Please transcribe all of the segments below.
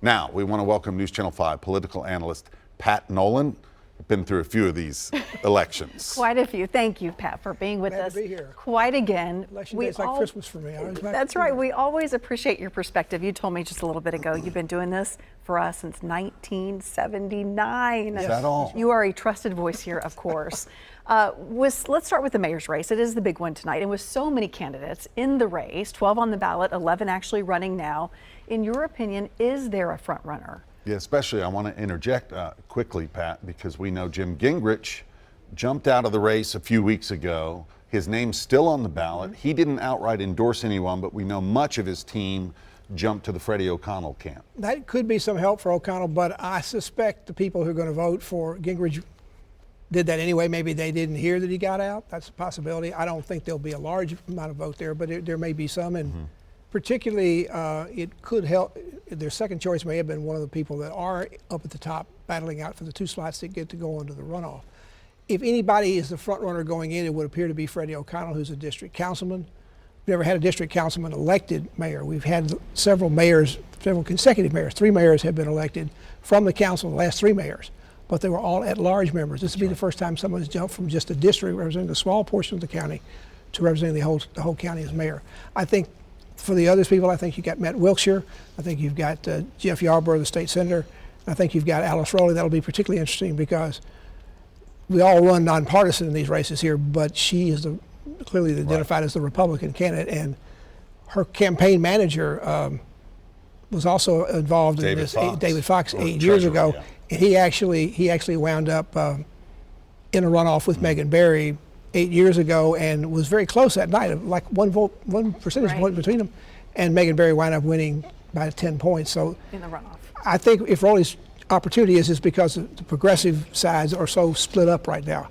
Now, we want to welcome News Channel 5 political analyst Pat Nolan. Been through a few of these elections. Quite a few. Thank you, Pat, for being with us. Glad to be here. Quite again. Election day is like Christmas for me. That's right. We always appreciate your perspective. You told me just a little bit ago you've been doing this for us since 1979. Is that all? You are a trusted voice here, of course. Let's start with the mayor's race. It is the big one tonight. And with so many candidates in the race, 12 on the ballot, 11 actually running now, in your opinion, is there a front runner? Yeah, especially I want to interject quickly, Pat, because we know Jim Gingrich jumped out of the race a few weeks ago. His name's still on the ballot. He didn't outright endorse anyone, but we know much of his team jumped to the Freddie O'Connell camp. That could be some help for O'Connell, but I suspect the people who are going to vote for Gingrich did that anyway. Maybe they didn't hear that he got out. That's a possibility. I don't think there'll be a large amount of vote there, but there may be some. And particularly, it could help. Their second choice may have been one of the people that are up at the top battling out for the 2 slots that get to go into the runoff. If anybody is the front runner going in, it would appear to be Freddie O'Connell, who's a district councilman. We've never had a district councilman elected mayor. We've had several mayors, several consecutive mayors. 3 mayors have been elected from the council, the last 3 mayors, but they were all at-large members. This would be the first time someone has jumped from just a district representing a small portion of the county to representing the whole county as mayor. I think for the other people, I think you got Matt Wilkshire. I think you've got Jeff Yarborough, the state senator. I think you've got Alice Rowley. That'll be particularly interesting because we all run nonpartisan in these races here, but she is clearly identified as the Republican candidate, and her campaign manager was also involved in this. David Fox, 8 years ago, yeah. And he actually wound up in a runoff with Megan Barry 8 years ago, and was very close that night, like one percentage point between them, and Megan Barry wound up winning by 10 points. So In the runoff. I think if Rowley's opportunity is because the progressive sides are so split up right now.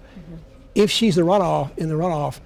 If she's in the runoff,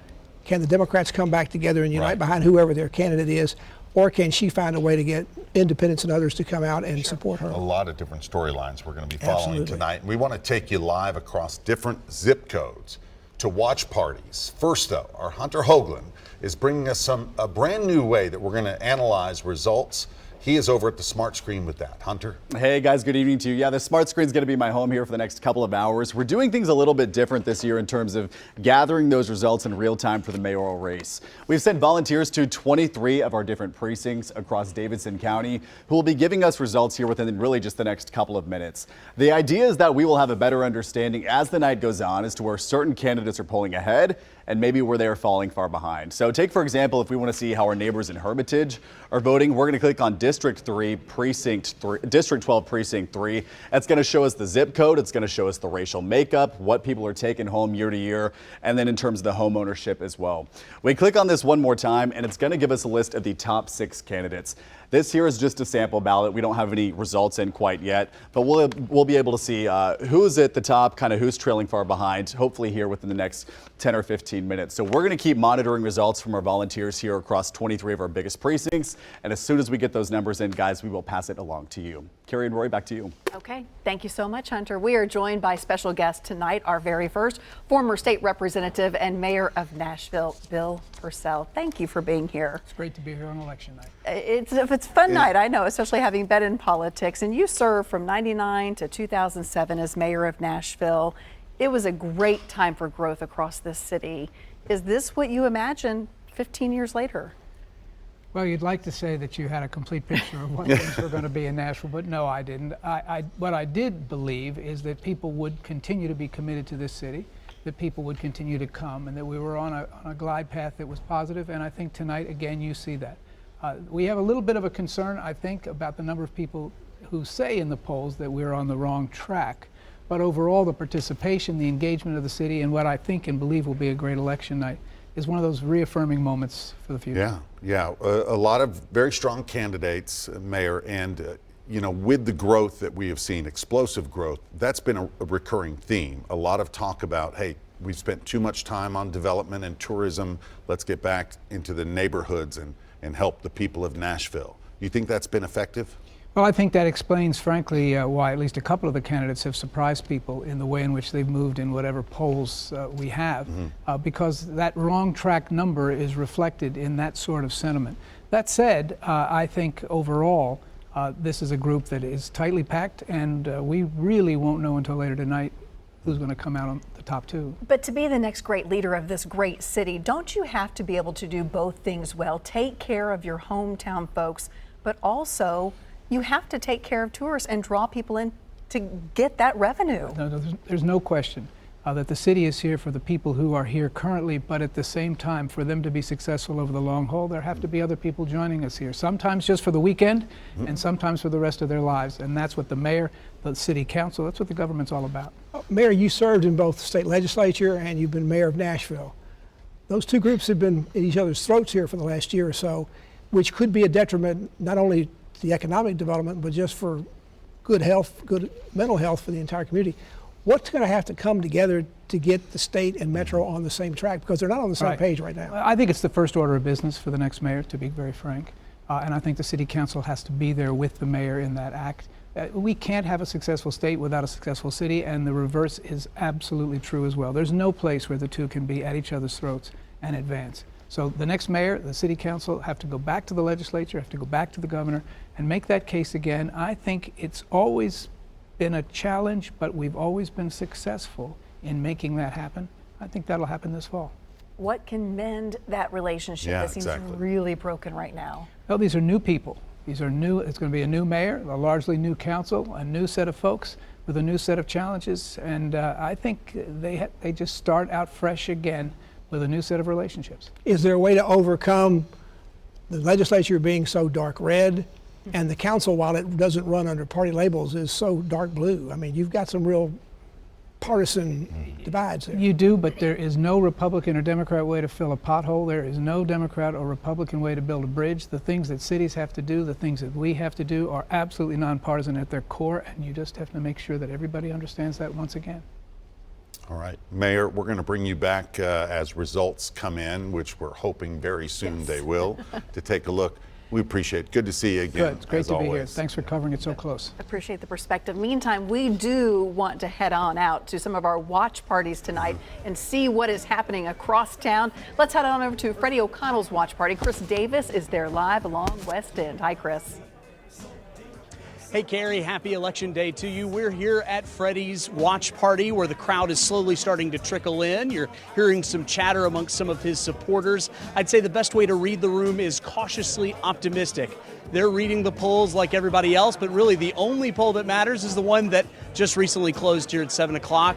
can the Democrats come back together and unite behind whoever their candidate is, or can she find a way to get independents and others to come out and support her? A lot of different storylines we're going to be following tonight. We want to take you live across different zip codes to watch parties. First, though, our Hunter Hoagland is bringing us a brand new way that we're going to analyze results. He is over at the smart screen with that. Hunter? Hey guys, good evening to you. Yeah, the smart screen is going to be my home here for the next couple of hours. We're doing things a little bit different this year in terms of gathering those results in real time for the mayoral race. We've sent volunteers to 23 of our different precincts across Davidson County who will be giving us results here within really just the next couple of minutes. The idea is that we will have a better understanding as the night goes on as to where certain candidates are pulling ahead and maybe where they are falling far behind. So take, for example, if we want to see how our neighbors in Hermitage are voting, we're going to click on District 12, Precinct 3. That's going to show us the zip code. It's going to show us the racial makeup, what people are taking home year to year, and then in terms of the home ownership as well. We click on this one more time, and it's going to give us a list of the top 6 candidates. This here is just a sample ballot. We don't have any results in quite yet, but we'll be able to see who's at the top, kind of who's trailing far behind, hopefully here within the next 10 or 15 minutes. So we're going to keep monitoring results from our volunteers here across 23 of our biggest precincts. And as soon as we get those numbers in, guys, we will pass it along to you. Carrie and Rory, back to you. Okay, thank you so much, Hunter. We are joined by special guest tonight, our very first former state representative and mayor of Nashville, Bill Purcell. Thank you for being here. It's great to be here on election night. It's a fun night, I know, especially having been in politics. And you served from 99 to 2007 as mayor of Nashville. It was a great time for growth across this city. Is this what you imagine 15 years later? Well, you'd like to say that you had a complete picture of what things were going to be in Nashville, but no, I didn't. What I did believe is that people would continue to be committed to this city, that people would continue to come, and that we were on a glide path that was positive, and I think tonight, again, you see that. We have a little bit of a concern, I think, about the number of people who say in the polls that we're on the wrong track, but overall the participation, the engagement of the city, and what I think and believe will be a great election night is one of those reaffirming moments for the future. Yeah. A lot of very strong candidates, Mayor, and with the growth that we have seen, explosive growth, that's been a recurring theme. A lot of talk about, hey, we've spent too much time on development and tourism. Let's get back into the neighborhoods and help the people of Nashville. You think that's been effective? Well, I think that explains, frankly, why at least a couple of the candidates have surprised people in the way in which they've moved in whatever polls we have, because that wrong track number is reflected in that sort of sentiment. That said, I think overall, This is a group that is tightly packed, and we really won't know until later tonight who's going to come out on the top two. But to be the next great leader of this great city, don't you have to be able to do both things well? Take care of your hometown folks, but also you have to take care of tourists and draw people in to get that revenue. No, there's no question that the city is here for the people who are here currently, but at the same time, for them to be successful over the long haul, there have to be other people joining us here, sometimes just for the weekend and sometimes for the rest of their lives. And that's what the mayor, the city council, that's what the government's all about. Mayor, you served in both the state legislature and you've been mayor of Nashville. Those two groups have been at each other's throats here for the last year or so, which could be a detriment not only to the economic development, but just for good health, good mental health for the entire community. What's going to have to come together to get the state and Metro on the same track? Because they're not on the same page right now. I think it's the first order of business for the next mayor, to be very frank. And I think the city council has to be there with the mayor in that act. We can't have a successful state without a successful city, and the reverse is absolutely true as well. There's no place where the two can be at each other's throats and advance. So the next mayor, the city council have to go back to the legislature, have to go back to the governor and make that case again. I think it's always been a challenge, but we've always been successful in making that happen. I think that'll happen this fall. What can mend that relationship that seems really broken right now? Well, these are new people. These are new. It's going to be a new mayor, a largely new council, a new set of folks with a new set of challenges, and I think they just start out fresh again with a new set of relationships. Is there a way to overcome the legislature being so dark red and the council, while it doesn't run under party labels, is so dark blue? I mean, you've got some real partisan divides there. You do, but there is no Republican or Democrat way to fill a pothole. There is no Democrat or Republican way to build a bridge. The things that cities have to do, the things that we have to do are absolutely nonpartisan at their core, and you just have to make sure that everybody understands that once again. All right, Mayor, we're going to bring you back as results come in, which we're hoping very soon they will, to take a look. We appreciate it. Good to see you again. Good. It's great to be here. Thanks for covering it so close. Appreciate the perspective. Meantime, we do want to head on out to some of our watch parties tonight and see what is happening across town. Let's head on over to Freddie O'Connell's watch party. Chris Davis is there live along West End. Hi, Chris. Hey, Carrie, happy Election Day to you. We're here at Freddie's watch party where the crowd is slowly starting to trickle in. You're hearing some chatter amongst some of his supporters. I'd say the best way to read the room is cautiously optimistic. They're reading the polls like everybody else, but really the only poll that matters is the one that just recently closed here at 7 o'clock.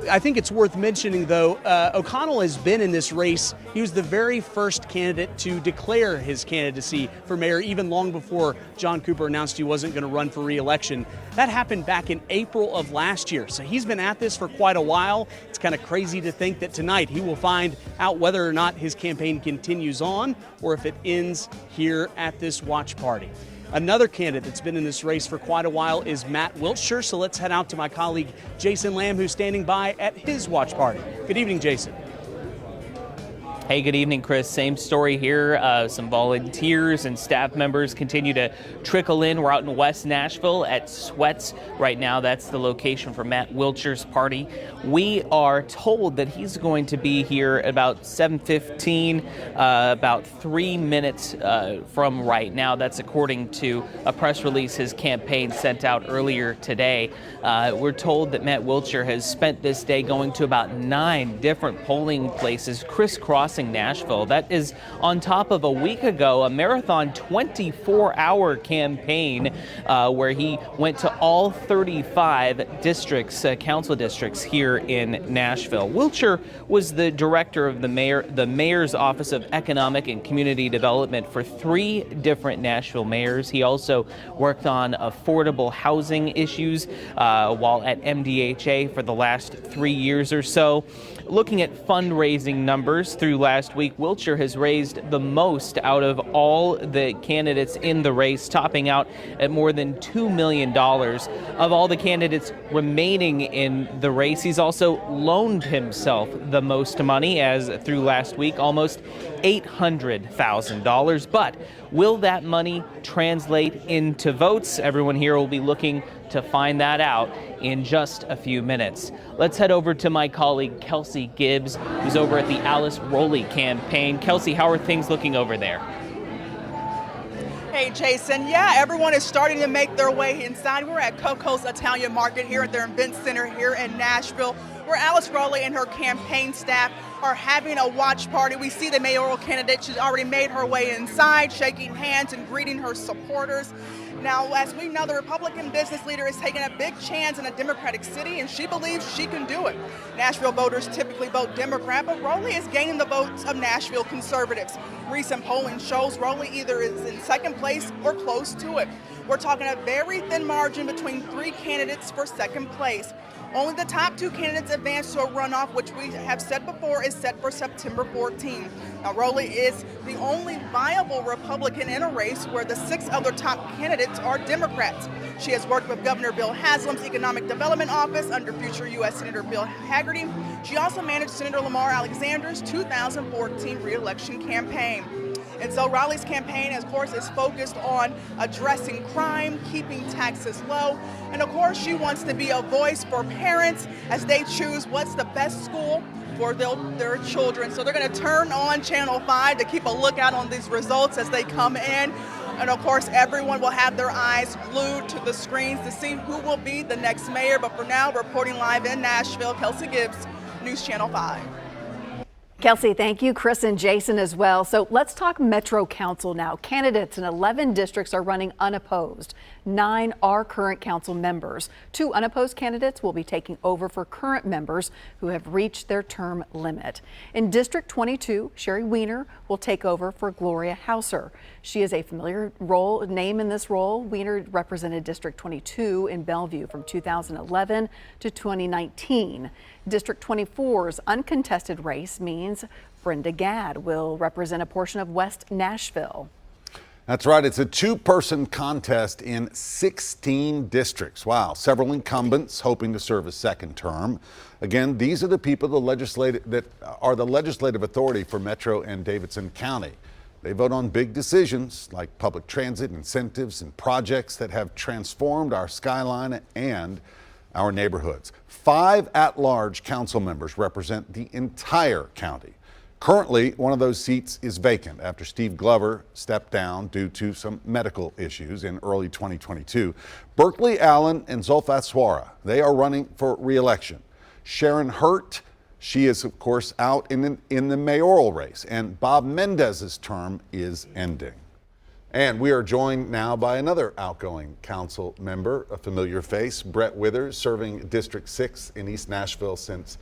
I think it's worth mentioning, though, O'Connell has been in this race. He was the very first candidate to declare his candidacy for mayor, even long before John Cooper announced he wasn't going to run for re-election. That happened back in April of last year, so he's been at this for quite a while. It's kind of crazy to think that tonight he will find out whether or not his campaign continues on or if it ends here at this watch party. Another candidate that's been in this race for quite a while is Matt Wiltshire. So let's head out to my colleague Jason Lamb, who's standing by at his watch party. Good evening, Jason. Hey, good evening, Chris. Same story here. Some volunteers and staff members continue to trickle in. We're out in West Nashville at Sweats right now. That's the location for Matt Wiltshire's party. We are told that he's going to be here at about 7:15, about 3 minutes from right now. That's according to a press release his campaign sent out earlier today. We're told that Matt Wiltshire has spent this day going to about 9 different polling places crisscrossing Nashville. That is on top of a week ago, a marathon 24-hour campaign where he went to all 35 districts, council districts here in Nashville. Wiltshire was the director of the mayor's Office of Economic and Community Development for 3 different Nashville mayors. He also worked on affordable housing issues while at MDHA for the last 3 years or so. Looking at fundraising numbers through last week, Wiltshire has raised the most out of all the candidates in the race, topping out at more than $2 million. Of all the candidates remaining in the race, he's also loaned himself the most money, as through last week, almost $800,000. But will that money translate into votes? Everyone here will be looking to find that out in just a few minutes. Let's head over to my colleague Kelsey Gibbs, who's over at the Alice Rowley campaign. Kelsey, how are things looking over there? Hey, Jason. Yeah, everyone is starting to make their way inside. We're at Coco's Italian Market here at their event center here in Nashville, where Alice Rowley and her campaign staff are having a watch party. We see the mayoral candidate. She's already made her way inside, shaking hands and greeting her supporters. Now, as we know, the Republican business leader is taking a big chance in a Democratic city, and she believes she can do it. Nashville voters typically vote Democrat, but Rowley is gaining the votes of Nashville conservatives. Recent polling shows Rowley either is in second place or close to it. We're talking a very thin margin between three candidates for second place. Only the top two candidates advance to a runoff, which we have said before is set for September 14. Now, Rowley is the only viable Republican in a race where the 6 other top candidates are Democrats. She has worked with Governor Bill Haslam's Economic Development Office under future U.S. Senator Bill Hagerty. She also managed Senator Lamar Alexander's 2014 re-election campaign. And so Rowley's campaign, of course, is focused on addressing crime, keeping taxes low, and of course she wants to be a voice for parents as they choose what's the best school for their children. So they're going to turn on Channel 5 to keep a lookout on these results as they come in. And of course, everyone will have their eyes glued to the screens to see who will be the next mayor. But for now, reporting live in Nashville, Kelsey Gibbs, News Channel 5. Kelsey, thank you. Chris and Jason as well. So let's talk Metro Council now. Candidates in 11 districts are running unopposed. 9 are current council members. 2 unopposed candidates will be taking over for current members who have reached their term limit. In District 22, Sherry Weiner will take over for Gloria Hauser. She is a familiar name in this role. Weiner represented District 22 in Bellevue from 2011 to 2019. District 24's uncontested race means Brenda Gadd will represent a portion of West Nashville. That's right. It's a 2-person contest in 16 districts. Wow. Several incumbents hoping to serve a second term. Again, these are the people that are the legislative authority for Metro and Davidson County. They vote on big decisions like public transit incentives and projects that have transformed our skyline and our neighborhoods. 5 at-large council members represent the entire county. Currently, one of those seats is vacant after Steve Glover stepped down due to some medical issues in early 2022. Berkeley Allen and Zulfat Swara, they are running for re-election. Sharon Hurt, she is of course out in the mayoral race, and Bob Mendez's term is ending. And we are joined now by another outgoing council member, a familiar face, Brett Withers, serving District 6 in East Nashville since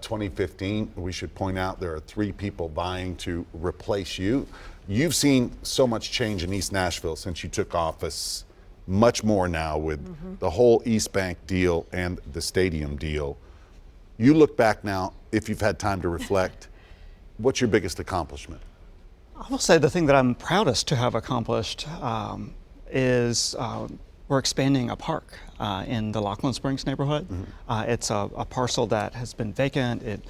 2015. We should point out there are 3 people vying to replace you. You've seen so much change in East Nashville since you took office, much more now with the whole East Bank deal and the stadium deal. You look back now, if you've had time to reflect, what's your biggest accomplishment? I will say the thing that I'm proudest to have accomplished is we're expanding a park in the Laughlin Springs neighborhood. It's a parcel that has been vacant. It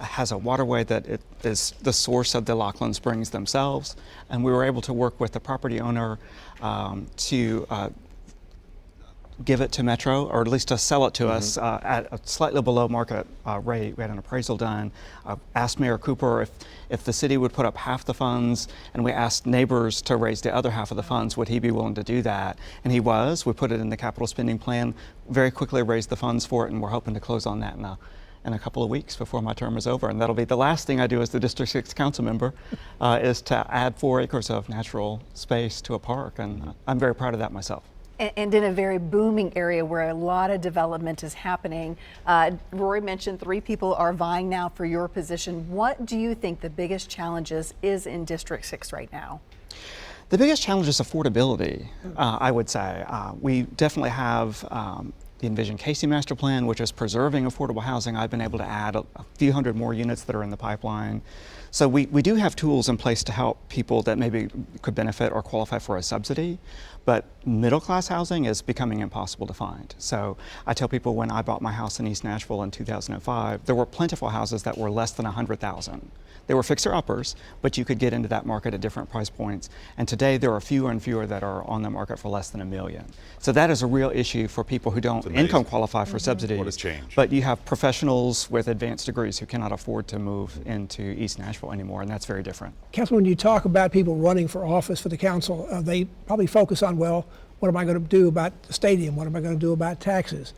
has a waterway that it is the source of the Laughlin Springs themselves. And we were able to work with the property owner to give it to Metro, or at least to sell it to us at a slightly below market rate. We had an appraisal done. Asked Mayor Cooper if the city would put up half the funds, and we asked neighbors to raise the other half of the funds. Would he be willing to do that? And he was. We put it in the capital spending plan, very quickly raised the funds for it, and we're hoping to close on that in a couple of weeks before my term is over. And that'll be the last thing I do as the District 6 council member, is to add 4 acres of natural space to a park, and I'm very proud of that myself. And in a very booming area where a lot of development is happening. Rory mentioned 3 people are vying now for your position. What do you think the biggest challenges is in District 6 right now? The biggest challenge is affordability, I would say. We definitely have the Envision Casey Master Plan, which is preserving affordable housing. I've been able to add a few hundred more units that are in the pipeline. So we do have tools in place to help people that maybe could benefit or qualify for a subsidy, but middle class housing is becoming impossible to find. So I tell people, when I bought my house in East Nashville in 2005, there were plentiful houses that were less than $100,000. They were fixer-uppers, but you could get into that market at different price points. And today there are fewer and fewer that are on the market for less than $1 million. So that is a real issue for people who don't income qualify for subsidies. What a change. But you have professionals with advanced degrees who cannot afford to move into East Nashville anymore, and that's very different. Councilman, when you talk about people running for office for the council, they probably focus on, well, what am I going to do about the stadium? What am I going to do about taxes?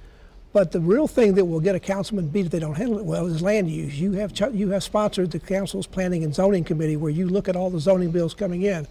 But the real thing that will get a councilman beat if they don't handle it well is land use. You have sponsored the council's planning and zoning committee where you look at all the zoning bills coming in.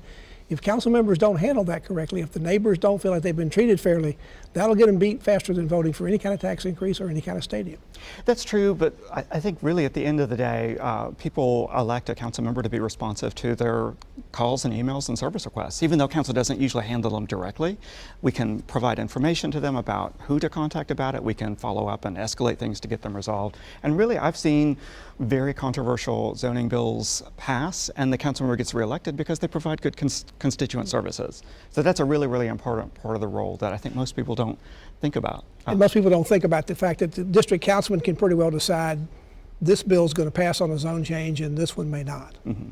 If council members don't handle that correctly, if the neighbors don't feel like they've been treated fairly, that'll get them beat faster than voting for any kind of tax increase or any kind of stadium. That's true, but I think really at the end of the day, people elect a council member to be responsive to their calls and emails and service requests. Even though council doesn't usually handle them directly, we can provide information to them about who to contact about it. We can follow up and escalate things to get them resolved. And really, I've seen very controversial zoning bills pass, and the council member gets reelected because they provide good constituent services. So that's a really, really important part of the role that I think most people don't think about. And most people don't think about the fact that the district councilman can pretty well decide this bill's going to pass on a zone change and this one may not. Mm-hmm.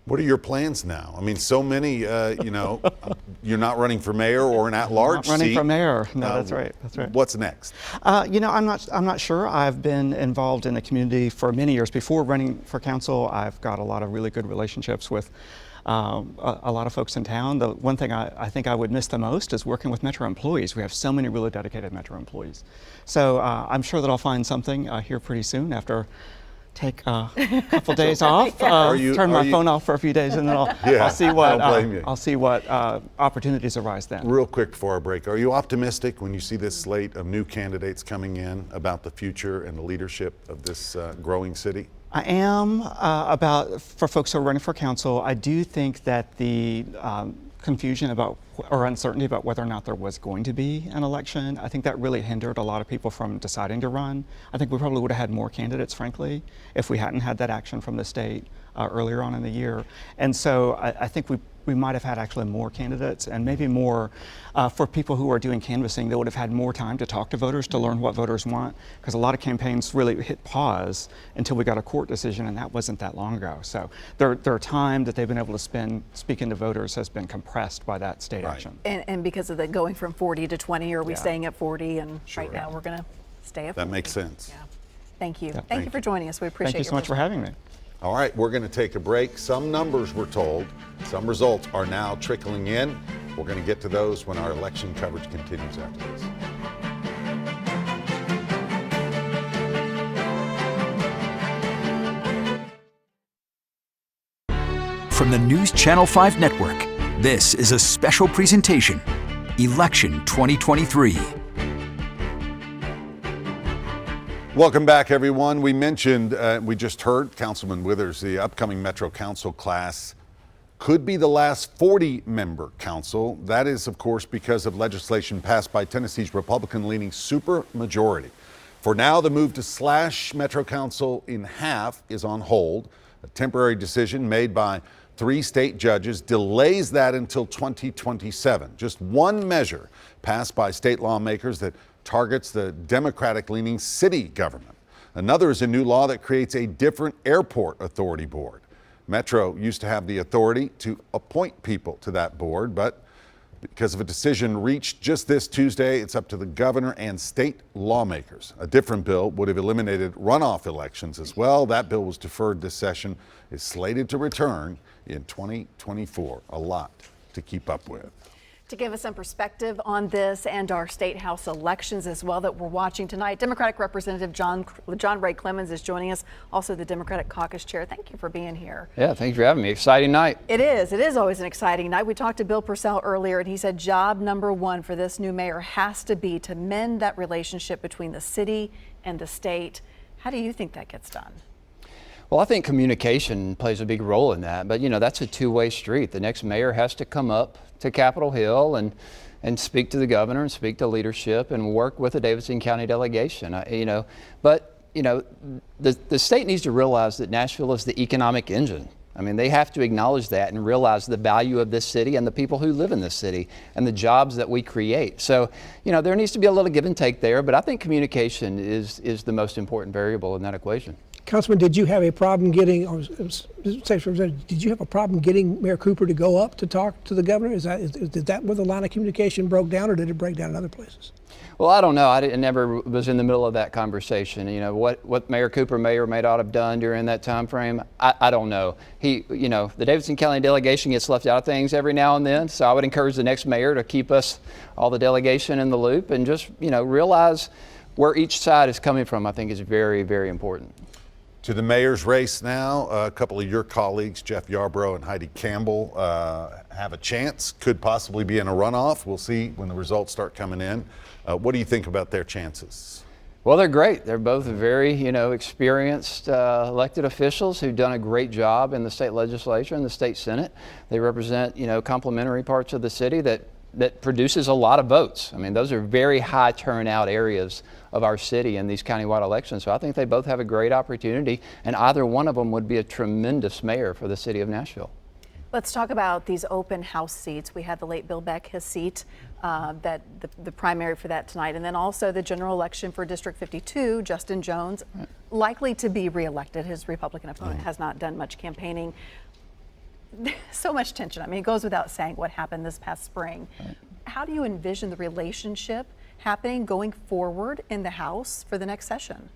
What are your plans now? I mean, so many, you're not running for mayor or an at-large seat. Not running for mayor. No, that's right. That's right. What's next? I'm not sure. I've been involved in the community for many years. Before running for council, I've got a lot of really good relationships with a lot of folks in town. The one thing I think I would miss the most is working with Metro employees. We have so many really dedicated Metro employees. So I'm sure that I'll find something here pretty soon after take a couple days off, turn my phone off for a few days, and then I'll see what opportunities arise then. Real quick before our break, are you optimistic when you see this slate of new candidates coming in about the future and the leadership of this growing city? I am for folks who are running for council. I do think that the confusion about or uncertainty about whether or not there was going to be an election, I think that really hindered a lot of people from deciding to run. I think we probably would have had more candidates, frankly, if we hadn't had that action from the state earlier on in the year. And so I think we might have had actually more candidates and maybe more for people who are doing canvassing. They would have had more time to talk to voters, to learn what voters want, because a lot of campaigns really hit pause until we got a court decision, and that wasn't that long ago. So their time that they've been able to spend speaking to voters has been compressed by that state action. And because of the going from 40 to 20, are we staying at 40? And Sure. right now we're going to stay at 40. That makes sense. Yeah. Thank you. Yeah. Thank you for joining us. We appreciate Thank you so much for having me. All right, we're going to take a break. Some numbers we're told, some results are now trickling in. We're going to get to those when our election coverage continues after this. From the News Channel 5 Network, this is a special presentation, Election 2023. Welcome back, everyone. We mentioned, we just heard Councilman Withers, the upcoming Metro Council class could be the last 40-member council. That is, of course, because of legislation passed by Tennessee's Republican-leaning supermajority. For now, the move to slash Metro Council in half is on hold. A temporary decision made by 3 state judges delays that until 2027. Just one measure passed by state lawmakers that targets the Democratic-leaning city government. Another is a new law that creates a different airport authority board. Metro used to have the authority to appoint people to that board, but because of a decision reached just this Tuesday, it's up to the governor and state lawmakers. A different bill would have eliminated runoff elections as well. That bill was deferred this session, is slated to return in 2024. A lot to keep up with. To give us some perspective on this and our state house elections as well that we're watching tonight, Democratic Representative John Ray Clemens is joining us, also the Democratic Caucus Chair. Thank you for being here. Yeah, thanks for having me. Exciting night. It is. It is always an exciting night. We talked to Bill Purcell earlier, and he said job number one for this new mayor has to be to mend that relationship between the city and the state. How do you think that gets done? Well, I think communication plays a big role in that, but that's a two-way street. The next mayor has to come up to Capitol Hill and speak to the governor and speak to leadership and work with the Davidson County delegation. But the state needs to realize that Nashville is the economic engine. I mean, they have to acknowledge that and realize the value of this city and the people who live in this city and the jobs that we create. So, there needs to be a little give and take there, but I think communication is the most important variable in that equation. Councilman, did you have a problem getting, or State Representative, did you have a problem getting Mayor Cooper to go up to talk to the governor? Is that where the line of communication broke down, or did it break down in other places? Well, I don't know. I never was in the middle of that conversation. You know, what Mayor Cooper may or may not have done during that time frame, I don't know. The Davidson County delegation gets left out of things every now and then, so I would encourage the next mayor to keep us, all the delegation, in the loop and just, realize where each side is coming from. I think is very, very important. To the mayor's race now, a couple of your colleagues, Jeff Yarbrough and Heidi Campbell, have a chance, could possibly be in a runoff. We'll see when the results start coming in. What do you think about their chances? Well, they're great. They're both very, experienced elected officials who've done a great job in the state legislature and the state senate. They represent, complementary parts of the city that produces a lot of votes. I mean, those are very high turnout areas of our city in these countywide elections. So I think they both have a great opportunity, and either one of them would be a tremendous mayor for the city of Nashville. Let's talk about these open house seats. We had the late Bill Beck, his seat, that the primary for that tonight, and then also the general election for District 52, Justin Jones, likely to be reelected. His Republican opponent has not done much campaigning. So much tension. I mean, it goes without saying what happened this past spring. Right. How do you envision the relationship happening going forward in the House for the next session?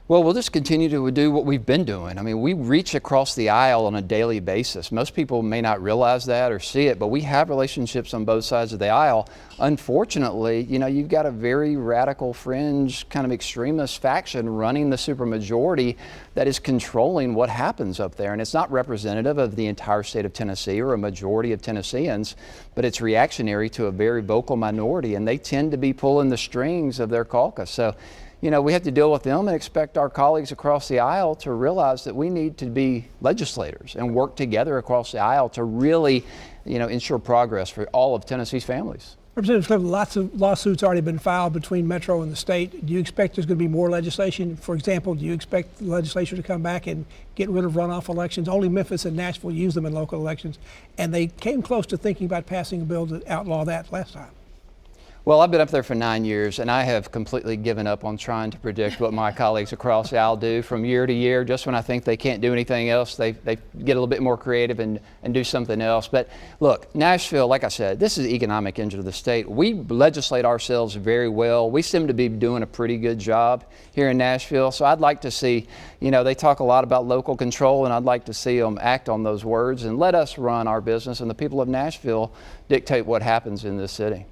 Well, we'll just continue to do what we've been doing. I mean, we reach across the aisle on a daily basis. Most people may not realize that or see it, but we have relationships on both sides of the aisle. Unfortunately, you've got a very radical fringe kind of extremist faction running the supermajority that is controlling what happens up there. And it's not representative of the entire state of Tennessee or a majority of Tennesseans, but it's reactionary to a very vocal minority, and they tend to be pulling the strings of their caucus. So, we have to deal with them and expect our colleagues across the aisle to realize that we need to be legislators and work together across the aisle to really, ensure progress for all of Tennessee's families. Representative Cliff, lots of lawsuits already been filed between Metro and the state. Do you expect there's going to be more legislation? For example, do you expect the legislature to come back and get rid of runoff elections? Only Memphis and Nashville use them in local elections, and they came close to thinking about passing a bill to outlaw that last time. Well, I've been up there for 9 years, and I have completely given up on trying to predict what my colleagues across the aisle do from year to year. Just when I think they can't do anything else, they get a little bit more creative and do something else. But look, Nashville, like I said, this is the economic engine of the state. We legislate ourselves very well. We seem to be doing a pretty good job here in Nashville. So I'd like to see, they talk a lot about local control, and I'd like to see them act on those words and let us run our business, and the people of Nashville dictate what happens in this city.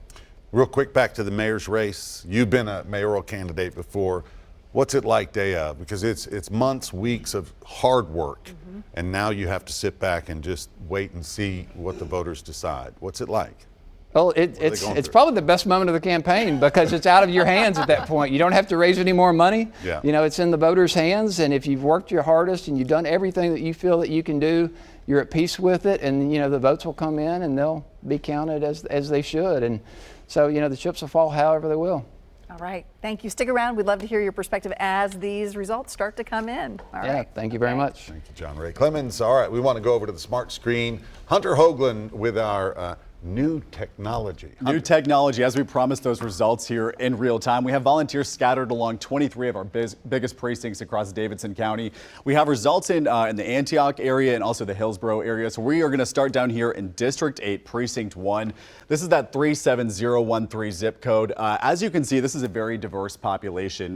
Real quick, back to the mayor's race. You've been a mayoral candidate before. What's it like day of? Because it's months, weeks of hard work, and now you have to sit back and just wait and see what the voters decide. What's it like? Well, it's probably the best moment of the campaign because it's out of your hands at that point. You don't have to raise any more money. Yeah. It's in the voters' hands, and if you've worked your hardest and you've done everything that you feel that you can do, you're at peace with it, and the votes will come in and they'll be counted as they should. And so, the chips will fall however they will. All right. Thank you. Stick around. We'd love to hear your perspective as these results start to come in. All right. Thank you very much. Thank you, John Ray Clemens. All right, we want to go over to the smart screen. Hunter Hoagland with our new technology. New technology, as we promised those results here in real time. We have volunteers scattered along 23 of our biggest precincts across Davidson County. We have results in the Antioch area and also the Hillsborough area. So we are going to start down here in District 8, Precinct 1. This is that 37013 zip code. As you can see, this is a very diverse population.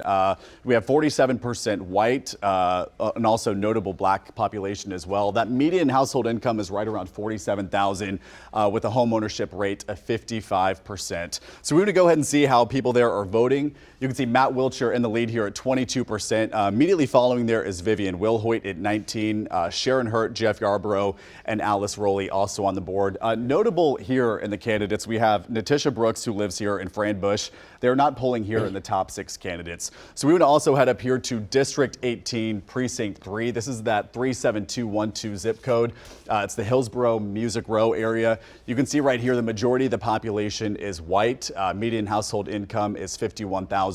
We have 47% white and also notable black population as well. That median household income is right around $47,000 with a home ownership rate of 55%. So we're going to go ahead and see how people there are voting. You can see Matt Wiltshire in the lead here at 22%. Immediately following there is Vivian Wilhoit at 19%, Sharon Hurt, Jeff Yarbrough, and Alice Rowley also on the board. Notable here in the candidates, we have Natisha Brooks, who lives here in Franbush. They're not polling here in the top 6 candidates. So we would also head up here to District 18, Precinct 3. This is that 37212 zip code. It's the Hillsborough Music Row area. You can see right here the majority of the population is white. Median household income is $51,000.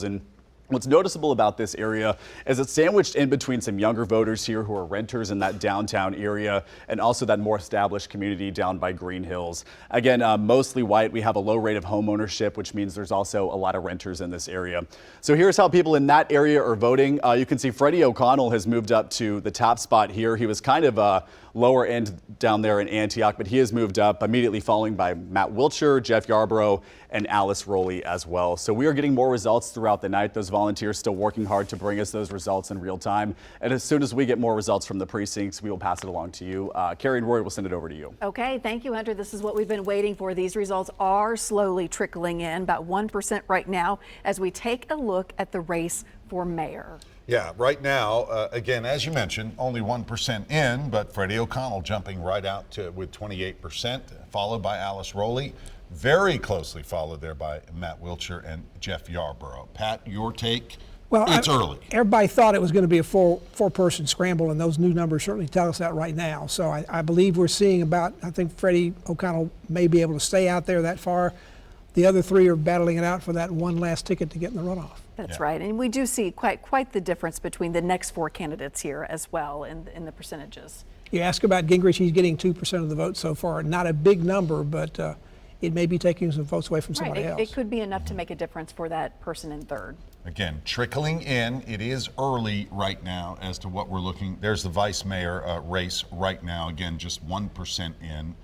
What's noticeable about this area is it's sandwiched in between some younger voters here who are renters in that downtown area and also that more established community down by Green Hills. Again, mostly white. We have a low rate of home ownership, which means there's also a lot of renters in this area. So here's how people in that area are voting. You can see Freddie O'Connell has moved up to the top spot here. He was kind of lower end down there in Antioch, but he has moved up, immediately following by Matt Wiltshire, Jeff Yarborough, and Alice Rowley as well. So we are getting more results throughout the night. Those volunteers still working hard to bring us those results in real time. And as soon as we get more results from the precincts, we will pass it along to you. Carrie and Rory will send it over to you. Okay, thank you, Hunter. This is what we've been waiting for. These results are slowly trickling in, about 1% right now, as we take a look at the race for mayor. Yeah, right now, again, as you mentioned, only 1% in, but Freddie O'Connell jumping right out with 28%, followed by Alice Rowley, very closely followed there by Matt Wiltshire and Jeff Yarborough. Pat, your take? Well, it's early. Everybody thought it was going to be a four-person scramble, and those new numbers certainly tell us that right now. So I believe we're seeing I think Freddie O'Connell may be able to stay out there that far. The other three are battling it out for that one last ticket to get in the runoff. That's right, and we do see quite the difference between the next four candidates here as well in the percentages. You ask about Gingrich, he's getting 2% of the vote so far. Not a big number, but it may be taking some votes away from somebody else. It could be enough to make a difference for that person in third. Again, trickling in. It is early right now as to what we're looking. There's the vice mayor race right now. Again, just 1% in,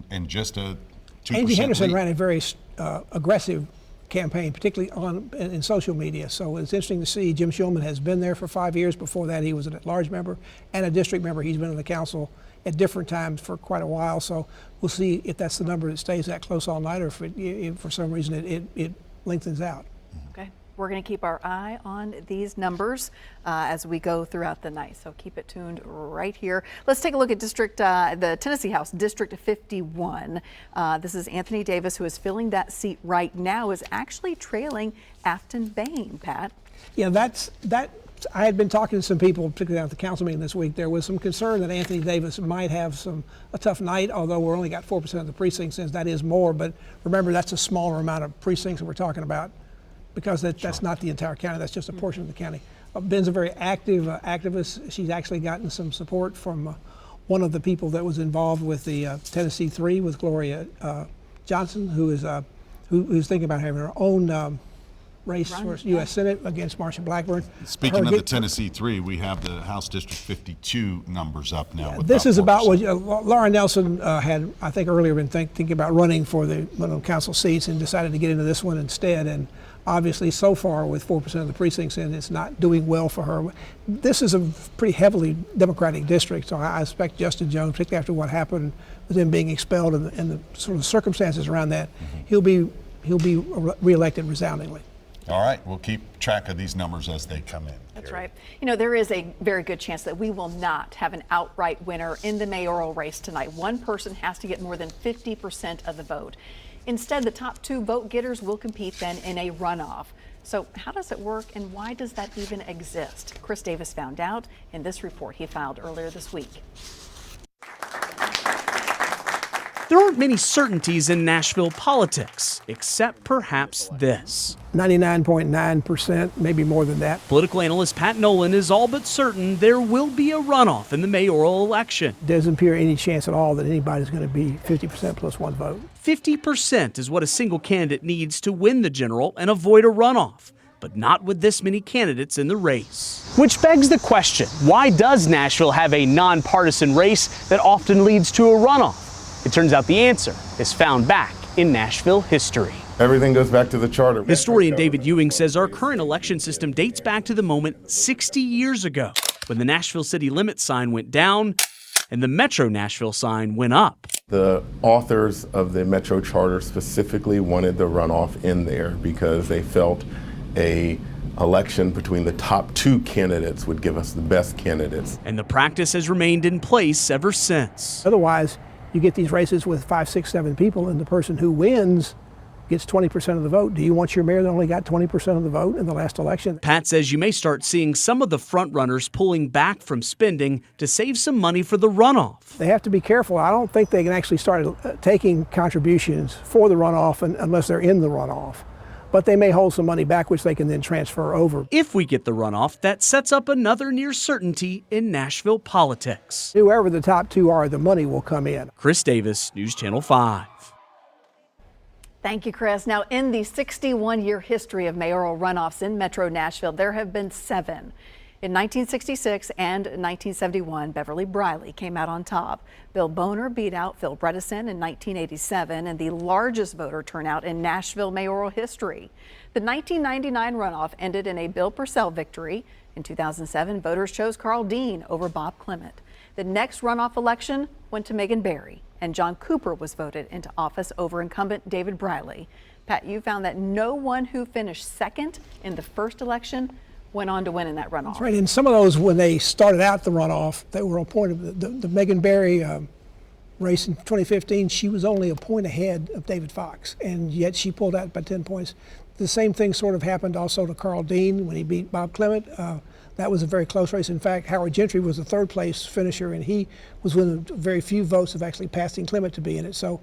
and just a 2% Angie Henderson lead. ran a very aggressive campaign, particularly in social media. So it's interesting to see. Jim Shulman has been there for 5 years. Before that, he was an at-large member and a district member. He's been on the council at different times for quite a while. So we'll see if that's the number that stays that close all night, or if for some reason it lengthens out. Okay, we're going to keep our eye on these numbers as we go throughout the night. So keep it tuned right here. Let's take a look at the Tennessee House, District 51. This is Anthony Davis, who is filling that seat right now, is actually trailing Afton Bain, Pat. Yeah, I had been talking to some people, particularly at the council meeting this week. There was some concern that Anthony Davis might have a tough night, although we're only got 4% of the precincts, since that is more. But remember, that's a smaller amount of precincts that we're talking about, because that's not the entire county. That's just a portion of the county. Ben's a very active activist. She's actually gotten some support from one of the people that was involved with the Tennessee 3 with Gloria Johnson, who's thinking about having her own race for U.S. Senate against Marsha Blackburn. Speaking of the Tennessee 3, we have the House District 52 numbers up now. With this is about 4%. what Laura Nelson had, I think, earlier been thinking about running for one of the council seats, and decided to get into this one instead. And obviously, so far, with 4% of the precincts in, it's not doing well for her. This is a pretty heavily Democratic district, so I expect Justin Jones, particularly after what happened with him being expelled and the sort of circumstances around that, he'll be reelected resoundingly. All right, we'll keep track of these numbers as they come in. That's right. You know, there is a very good chance that we will not have an outright winner in the mayoral race tonight. One person has to get more than 50% of the vote. Instead, the top two vote getters will compete then in a runoff. So how does it work, and why does that even exist? Chris Davis found out in this report he filed earlier this week. There aren't many certainties in Nashville politics, except perhaps this. 99.9%, maybe more than that. Political analyst Pat Nolan is all but certain there will be a runoff in the mayoral election. Doesn't appear any chance at all that anybody's going to be 50% plus one vote. 50% is what a single candidate needs to win the general and avoid a runoff, but not with this many candidates in the race. Which begs the question, why does Nashville have a nonpartisan race that often leads to a runoff? It turns out the answer is found back in Nashville history. Everything goes back to the charter. Historian David Ewing says our current election system dates back to the moment 60 years ago when the Nashville city limit sign went down and the Metro Nashville sign went up. The authors of the Metro Charter specifically wanted the runoff in there because they felt a election between the top two candidates would give us the best candidates. And the practice has remained in place ever since. Otherwise, you get these races with 5, 6, 7 people, and the person who wins gets 20% of the vote. Do you want your mayor that only got 20% of the vote in the last election? Pat says you may start seeing some of the frontrunners pulling back from spending to save some money for the runoff. They have to be careful. I don't think they can actually start taking contributions for the runoff unless they're in the runoff. but they may hold some money back, which they can then transfer over. If we get the runoff, that sets up another near certainty in Nashville politics. Whoever the top two are, the money will come in. Chris Davis, News Channel 5. Thank you, Chris. Now, in the 61-year history of mayoral runoffs in Metro Nashville, there have been 7. In 1966 and 1971, Beverly Briley came out on top. Bill Boner beat out Phil Bredesen in 1987 and the largest voter turnout in Nashville mayoral history. The 1999 runoff ended in a Bill Purcell victory. In 2007, voters chose Carl Dean over Bob Clement. The next runoff election went to Megan Barry, and John Cooper was voted into office over incumbent David Briley. Pat, you found that no one who finished second in the first election went on to win in that runoff. That's right. And some of those, when they started out the runoff, they were appointed. The Megan Barry race in 2015, she was only a point ahead of David Fox, and yet she pulled out by 10 points. The same thing sort of happened also to Carl Dean when he beat Bob Clement. That was a very close race. In fact, Howard Gentry was the third place finisher, and he was one of the very few votes of actually passing Clement to be in it. So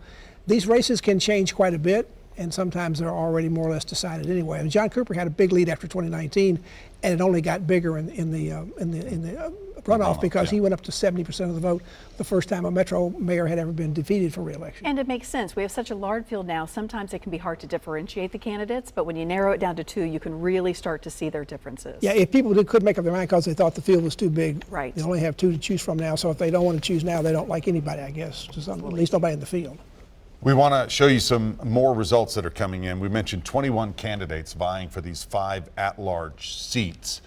these races can change quite a bit, and sometimes they're already more or less decided anyway. And John Cooper had a big lead after 2019, and it only got bigger in the runoff because he went up to 70% of the vote, the first time a Metro mayor had ever been defeated for re-election. And it makes sense. We have such a large field now. Sometimes it can be hard to differentiate the candidates, but when you narrow it down to 2, you can really start to see their differences. Yeah, if people could make up their mind because they thought the field was too big, right. They only have 2 to choose from now. So if they don't want to choose now, they don't like anybody, I guess. At least nobody in the field. We want to show you some more results that are coming in. We mentioned 21 candidates vying for these 5 at-large seats.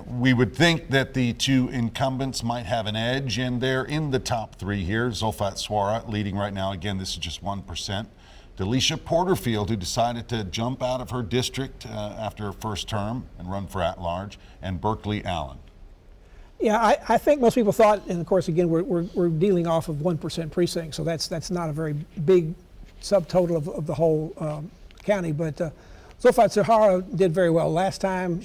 We would think that the 2 incumbents might have an edge, and they're in the top 3 here. Zulfat Swara leading right now. Again, this is just 1%. Delisha Porterfield, who decided to jump out of her district after her first term and run for at-large, and Berkeley Allen. Yeah, I think most people thought, and of course, again, we're dealing off of 1% precincts, so that's not a very big subtotal of the whole county. But Zulfat Swara did very well last time.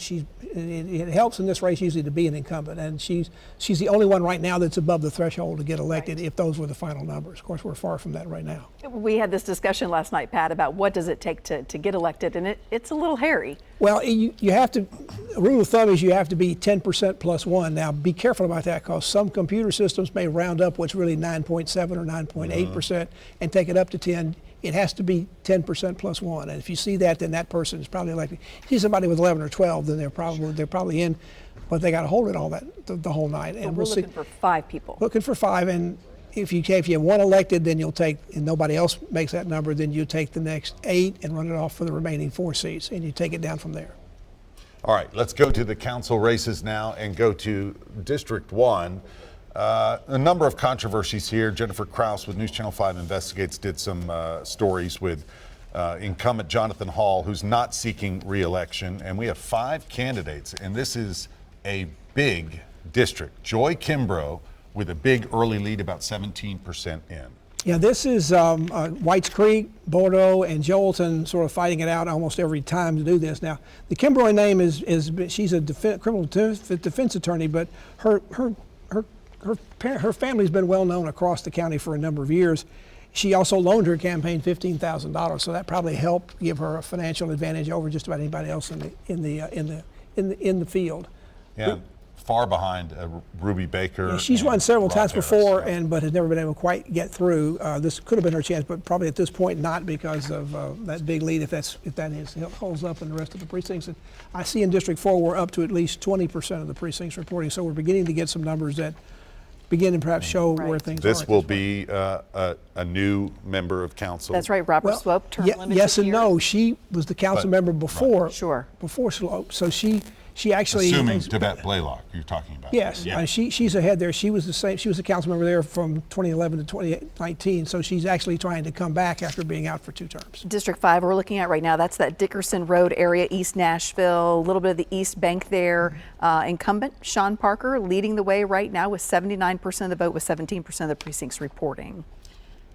It helps in this race usually to be an incumbent, and she's the only one right now that's above the threshold to get elected if those were the final numbers. Of course, we're far from that right now. We had this discussion last night, Pat, about what does it take to get elected, and it's a little hairy. Well, you have to, a rule of thumb is you have to be 10% plus 1. Now, be careful about that because some computer systems may round up what's really 9.7 or 9.8% and take it up to 10. It has to be 10% plus 1, and if you see that, then that person is probably elected. If you see somebody with 11 or 12, then they're probably in, but they got to hold it all that the whole night. And we're looking for 5 people. Looking for 5, and if you have 1 elected, then you'll take, and nobody else makes that number, then you take the next 8 and run it off for the remaining 4 seats, and you take it down from there. All right, let's go to the council races now and go to District 1. A number of controversies here. Jennifer Kraus with News Channel 5 Investigates did some stories with incumbent Jonathan Hall, who's not seeking re-election. And we have 5 candidates, and this is a big district. Joy Kimbrough with a big early lead, about 17% in. Yeah, this is Whites Creek, Bordeaux, and Joelton sort of fighting it out almost every time to do this. Now, the Kimbrough name is she's a criminal defense attorney, but her family's been well known across the county for a number of years. She also loaned her campaign $15,000, so that probably helped give her a financial advantage over just about anybody else in the field. Yeah, far behind Ruby Baker. Yeah, she's run several times Harris, before, yeah. but has never been able to quite get through. This could have been her chance, but probably at this point not because of that big lead. If that holds up in the rest of the precincts, and I see in District 4 we're up to at least 20% of the precincts reporting, so we're beginning to get some numbers that begin and perhaps show where things are. This will be a new member of council. That's right, Robert Swope, term limited yes and years. no. She was the council member before. Sure. Before Slope, so she actually. Assuming Tibet Blaylock, you're talking about. Yes, Yeah. she's ahead there. She was the same. She was a council member there from 2011 to 2019. So she's actually trying to come back after being out for 2 terms. District 5 we're looking at right now, that's that Dickerson Road area, East Nashville, a little bit of the East Bank there. Incumbent Sean Parker leading the way right now with 79% of the vote, with 17% of the precincts reporting.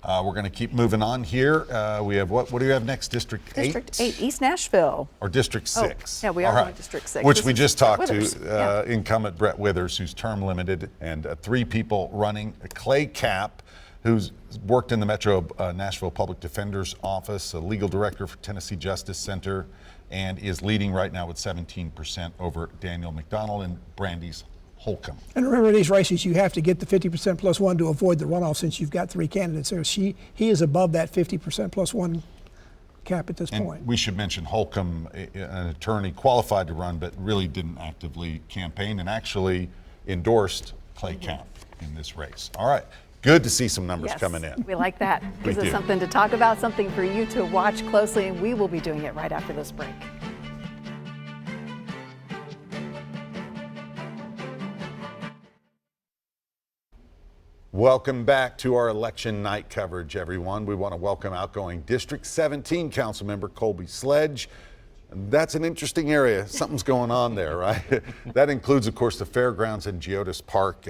We're going to keep moving on here. We have what do you have next? District 8? District 8, East Nashville. Or District 6? Yeah, we are All going to District 6. Which This we is just Brett talked to, Withers. incumbent Brett Withers, who's term limited, and 3 people running. Clay Capp, who's worked in the Metro Nashville Public Defender's Office, a legal director for Tennessee Justice Center, and is leading right now with 17% over Daniel McDonald and Brandy's Holcomb. And remember, these races, you have to get the 50% plus one to avoid the runoff since you've got 3 candidates there. He is above that 50% plus one cap at this point. We should mention Holcomb, an attorney qualified to run, but really didn't actively campaign and actually endorsed Clay Kemp in this race. All right, good to see some numbers coming in. We like that. Gives us something to talk about, something for you to watch closely, and we will be doing it right after this break. Welcome back to our election night coverage, everyone. We want to welcome outgoing District 17 Councilmember Colby Sledge. That's an interesting area. Something's going on there, right? That includes, of course, the fairgrounds in Geodis Park.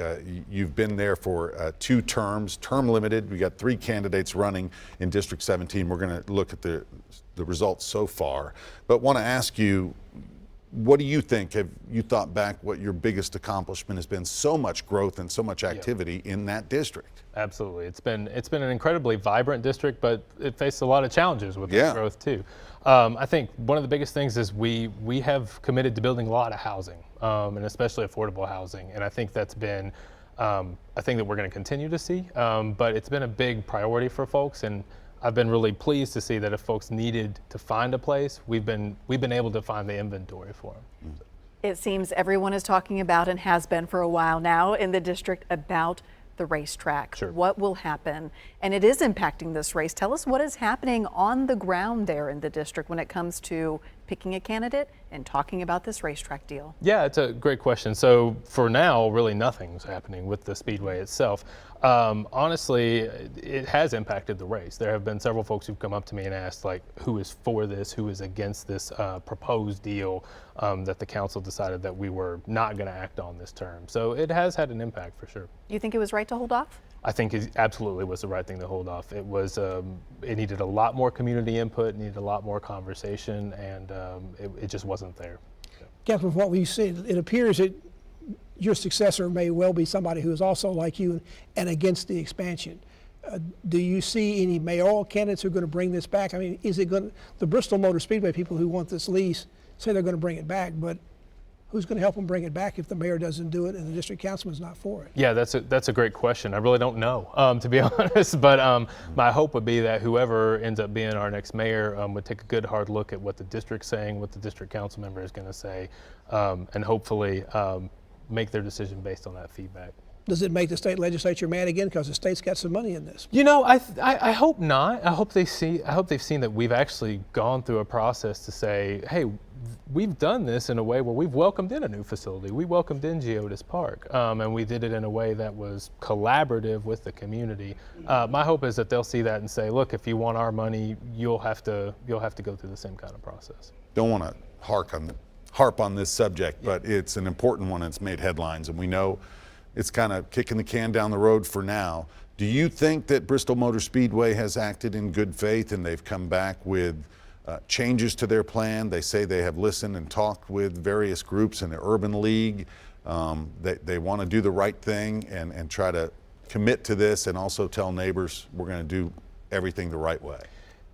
You've been there for 2 terms, term limited. We got 3 candidates running in District 17. We're going to look at the results so far, but want to ask you, what do you think? Have you thought back what your biggest accomplishment has been? So much growth and so much activity in that district. Absolutely. It's been an incredibly vibrant district, but it faced a lot of challenges with this growth too. I think one of the biggest things is we have committed to building a lot of housing, and especially affordable housing. And I think that's been a thing that we're going to continue to see, but it's been a big priority for folks. And I've been really pleased to see that if folks needed to find a place, we've been able to find the inventory for them. It seems everyone is talking about, and has been for a while now in the district, about the racetrack. Sure. What will happen? And it is impacting this race. Tell us what is happening on the ground there in the district when it comes to picking a candidate and talking about this racetrack deal. Yeah, it's a great question. So for now, really nothing's happening with the Speedway itself. Honestly, it has impacted the race. There have been several folks who've come up to me and asked, like, who is for this, who is against this proposed deal that the council decided that we were not going to act on this term. So it has had an impact for sure. You think it was right to hold off? I think it absolutely was the right thing to hold off. It was, it needed a lot more community input, needed a lot more conversation, and it just wasn't there. So. Councilman, from what we've seen, it appears that your successor may well be somebody who is also like you and against the expansion. Do you see any mayoral candidates who are going to bring this back? I mean, is it going to, the Bristol Motor Speedway people who want this lease say they're going to bring it back, but who's going to help them bring it back if the mayor doesn't do it and the district councilman's not for it? Yeah, that's a great question. I really don't know, to be honest, but my hope would be that whoever ends up being our next mayor would take a good hard look at what the district's saying, what the district council member is going to say, and hopefully make their decision based on that feedback. Does it make the state legislature mad again because the state's got some money in this? You know, I hope not. I hope they've seen that we've actually gone through a process to say, hey, we've done this in a way where we've welcomed in a new facility. We welcomed in Geodis Park, and we did it in a way that was collaborative with the community. My hope is that they'll see that and say, look, if you want our money, you'll have to go through the same kind of process. Don't want to harp on this subject, but it's an important one. It's made headlines, and we know it's kind of kicking the can down the road for now. Do you think that Bristol Motor Speedway has acted in good faith and they've come back with changes to their plan? They say they have listened and talked with various groups in the Urban League. They want to do the right thing and try to commit to this and also tell neighbors we're going to do everything the right way.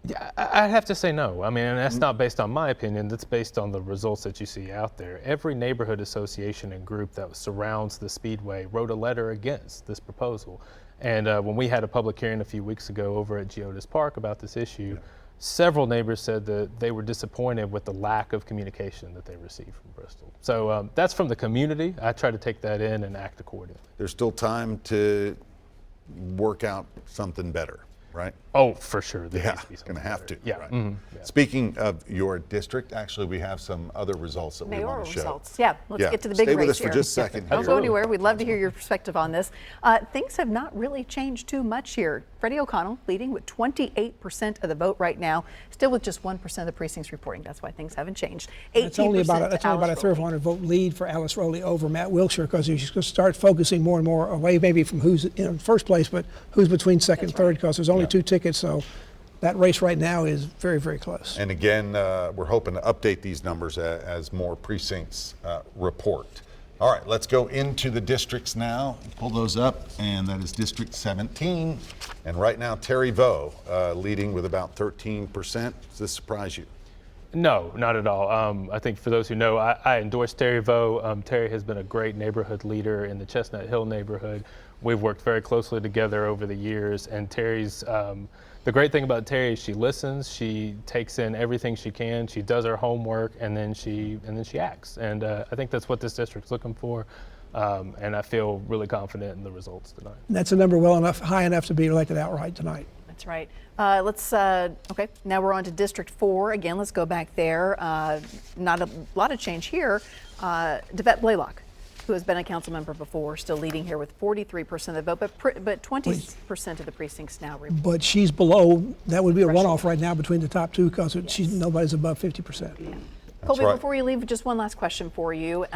Yeah, I have to say no. I mean, and that's not based on my opinion. That's based on the results that you see out there. Every neighborhood association and group that surrounds the Speedway wrote a letter against this proposal. And when we had a public hearing a few weeks ago over at Geodis Park about this issue, several neighbors said that they were disappointed with the lack of communication that they received from Bristol. So that's from the community. I try to take that in and act accordingly. There's still time to work out something better, right? Oh, for sure. There needs to be going to have to. Yeah. Right. Mm-hmm. Yeah. Speaking of your district, actually, we have some other results that we want to show. Results. Yeah, let's get to the big Stay race with us for here. just a second. Don't go anywhere. We'd love to hear your perspective on this. Things have not really changed too much here. Freddie O'Connell leading with 28% of the vote right now, still with just 1% of the precincts reporting. That's why things haven't changed. 18% That's only about a 300 vote lead for Alice Rowley over Matt Wilshire, because he's going to start focusing more and more away maybe from who's in first place, but who's between second and third, because there's only 2 tickets. So that race right now is very, very close. And again, we're hoping to update these numbers as more precincts report. All right, let's go into the districts now. Pull those up, and that is District 17. And right now, Terry Vo leading with about 13%. Does this surprise you? No, not at all. I think for those who know, I endorse Terry Vo. Terry has been a great neighborhood leader in the Chestnut Hill neighborhood. We've worked very closely together over the years, and Terry's, the great thing about Terry is she listens, she takes in everything she can, she does her homework, and then she acts. And I think that's what this district's looking for. And I feel really confident in the results tonight. That's a number high enough to be elected outright tonight. That's right. Okay, now we're on to District 4. Again, let's go back there. Not a lot of change here. Devette Blaylock, who has been a council member before, still leading here with 43% of the vote, but 20% of the precincts now. But she's below, that would be a runoff right now between the top two because nobody's above 50%. Yeah. Colby, before you leave, just one last question for you.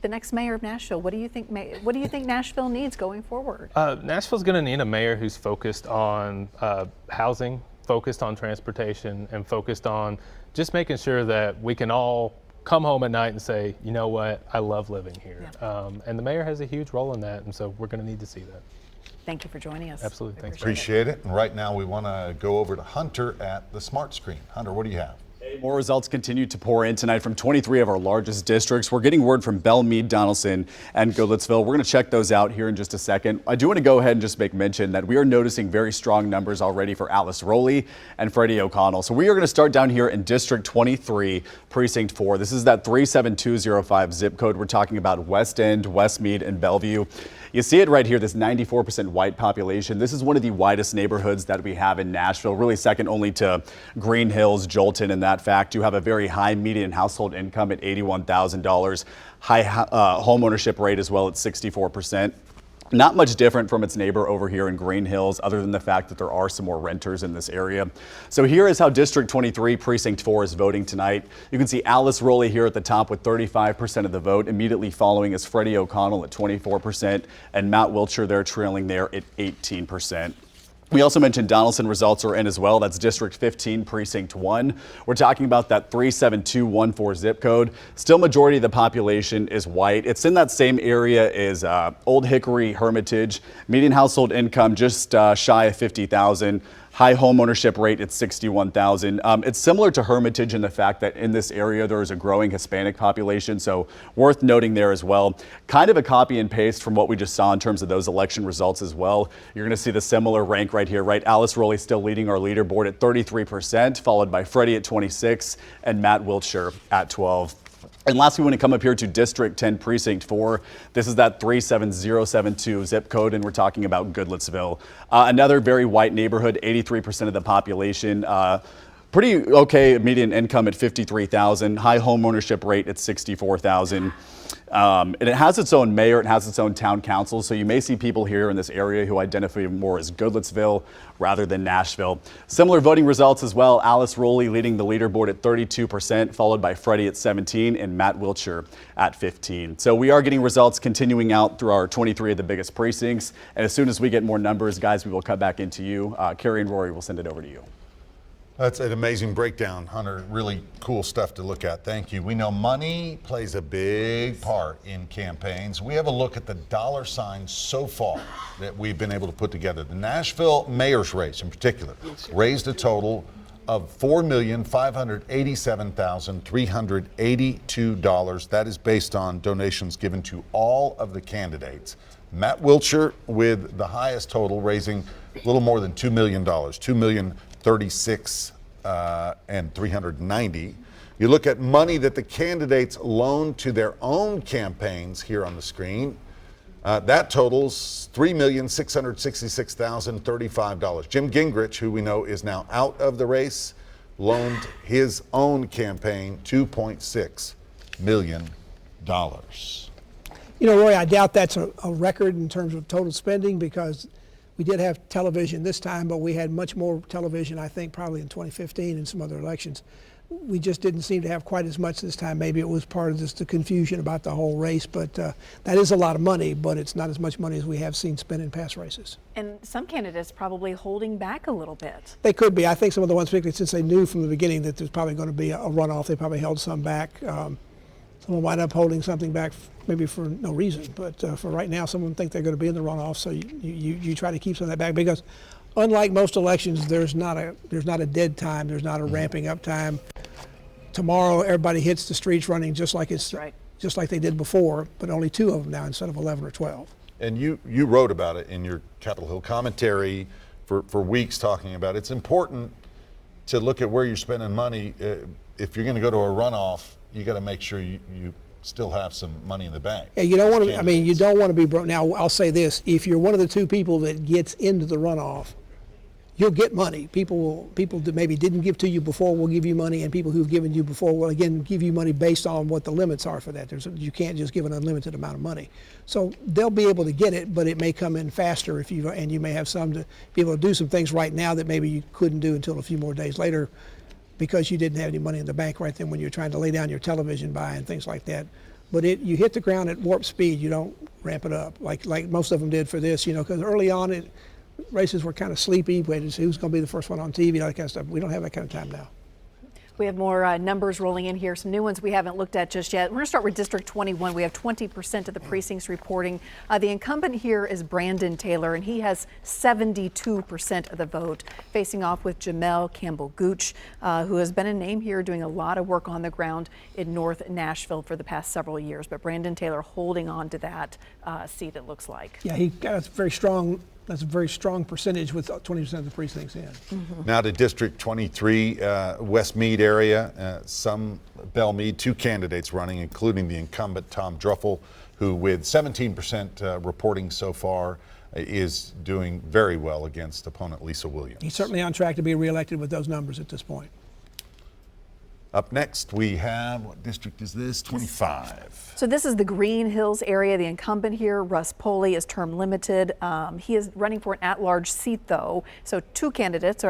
The next mayor of Nashville, what do you think Nashville needs going forward? Nashville's going to need a mayor who's focused on housing, focused on transportation, and focused on just making sure that we can all come home at night and say, you know what, I love living here. Yeah. And the mayor has a huge role in that, and so we're going to need to see that. Thank you for joining us. Absolutely, thanks. Appreciate it. And right now we want to go over to Hunter at the Smart Screen. Hunter, what do you have? More results continue to pour in tonight from 23 of our largest districts. We're getting word from Belle Meade, Donaldson, and Goodlettsville. We're going to check those out here in just a second. I do want to go ahead and just make mention that we are noticing very strong numbers already for Alice Rowley and Freddie O'Connell. So we are going to start down here in District 23, Precinct 4. This is that 37205 zip code. We're talking about West End, Westmead, and Bellevue. You see it right here, this 94% white population. This is one of the whitest neighborhoods that we have in Nashville, really second only to Green Hills, Jolton, and that fact. You have a very high median household income at $81,000, high home ownership rate as well at 64%. Not much different from its neighbor over here in Green Hills, other than the fact that there are some more renters in this area. So here is how District 23, Precinct 4 is voting tonight. You can see Alice Rowley here at the top with 35% of the vote. Immediately following is Freddie O'Connell at 24%, and Matt Wiltshire there trailing there at 18%. We also mentioned Donaldson results are in as well. That's District 15, Precinct 1. We're talking about that 37214 zip code. Still majority of the population is white. It's in that same area as Old Hickory, Hermitage. Median household income just shy of $50,000. High home ownership rate at $61,000. It's similar to Hermitage in the fact that in this area there is a growing Hispanic population, so worth noting there as well. Kind of a copy and paste from what we just saw in terms of those election results as well. You're going to see the similar rank right here, right? Alice Rowley still leading our leaderboard at 33%, followed by Freddie at 26 and Matt Wiltshire at 12. And lastly, we want to come up here to District 10, Precinct 4. This is that 37072 zip code, and we're talking about Goodlettsville. Another very white neighborhood, 83% of the population. Pretty okay median income at $53,000, high home ownership rate at $64,000. And it has its own mayor, it has its own town council, so you may see people here in this area who identify more as Goodlettsville rather than Nashville. Similar voting results as well. Alice Rowley leading the leaderboard at 32%, followed by Freddie at 17 and Matt Wiltshire at 15. So we are getting results continuing out through our 23 of the biggest precincts. And as soon as we get more numbers, guys, we will cut back into you. Carrie and Rory will send it over to you. That's an amazing breakdown, Hunter. Really cool stuff to look at. Thank you. We know money plays a big part in campaigns. We have a look at the dollar signs so far that we've been able to put together. The Nashville mayor's race in particular raised a total of $4,587,382. That is based on donations given to all of the candidates. Matt Wiltshire with the highest total, raising a little more than $2 million, $2,036,390. You look at money that the candidates loaned to their own campaigns here on the screen. That totals $3,666,035. Jim Gingrich, who we know is now out of the race, loaned his own campaign $2.6 million. You know, Roy, I doubt that's a record in terms of total spending because we did have television this time, but we had much more television, I think, probably in 2015 and some other elections. We just didn't seem to have quite as much this time. Maybe it was part of the confusion about the whole race, but that is a lot of money, but it's not as much money as we have seen spent in past races. And some candidates probably holding back a little bit. They could be. I think some of the ones, particularly since they knew from the beginning that there's probably going to be a runoff, they probably held some back. Someone wind up holding something back, maybe for no reason. But for right now, some of them think they're going to be in the runoff, so you try to keep some of that back, because unlike most elections, there's not a dead time. There's not a ramping up time. Tomorrow, everybody hits the streets running just like just like they did before, but only 2 of them now instead of 11 or 12. And you wrote about it in your Capitol Hill commentary for weeks, talking about it's important to look at where you're spending money. If you're going to go to a runoff, you got to make sure you still have some money in the bank. Yeah, you don't want to. I mean, you don't want to be broke. Now, I'll say this: if you're one of the 2 people that gets into the runoff, you'll get money. People that maybe didn't give to you before will give you money, and people who've given you before will again give you money based on what the limits are for that. You can't just give an unlimited amount of money. So they'll be able to get it, but it may come in faster and you may have some to be able to do some things right now that maybe you couldn't do until a few more days later, because you didn't have any money in the bank right then when you're trying to lay down your television buy and things like that. But you hit the ground at warp speed. You don't ramp it up like most of them did for this, because early on races were kind of sleepy. Wait to see who's going to be the first one on TV, all that kind of stuff. We don't have that kind of time now. We have more numbers rolling in here, some new ones we haven't looked at just yet. We're going to start with District 21. We have 20% of the precincts reporting. The incumbent here is Brandon Taylor, and he has 72% of the vote, facing off with Jamel Campbell-Gooch, who has been a name here doing a lot of work on the ground in North Nashville for the past several years. But Brandon Taylor holding on to that seat, it looks like. Yeah, he got a very strong. That's a very strong percentage with 20% of the precincts in. Now to District 23, Westmead area, some Belmead, 2 candidates running, including the incumbent Tom Druffel, who with 17% reporting so far is doing very well against opponent Lisa Williams. He's certainly on track to be reelected with those numbers at this point. Up next, we have, what district is this? 25. So this is the Green Hills area. The incumbent here, Russ Poley, is term limited. He is running for an at-large seat, though. So 3 candidates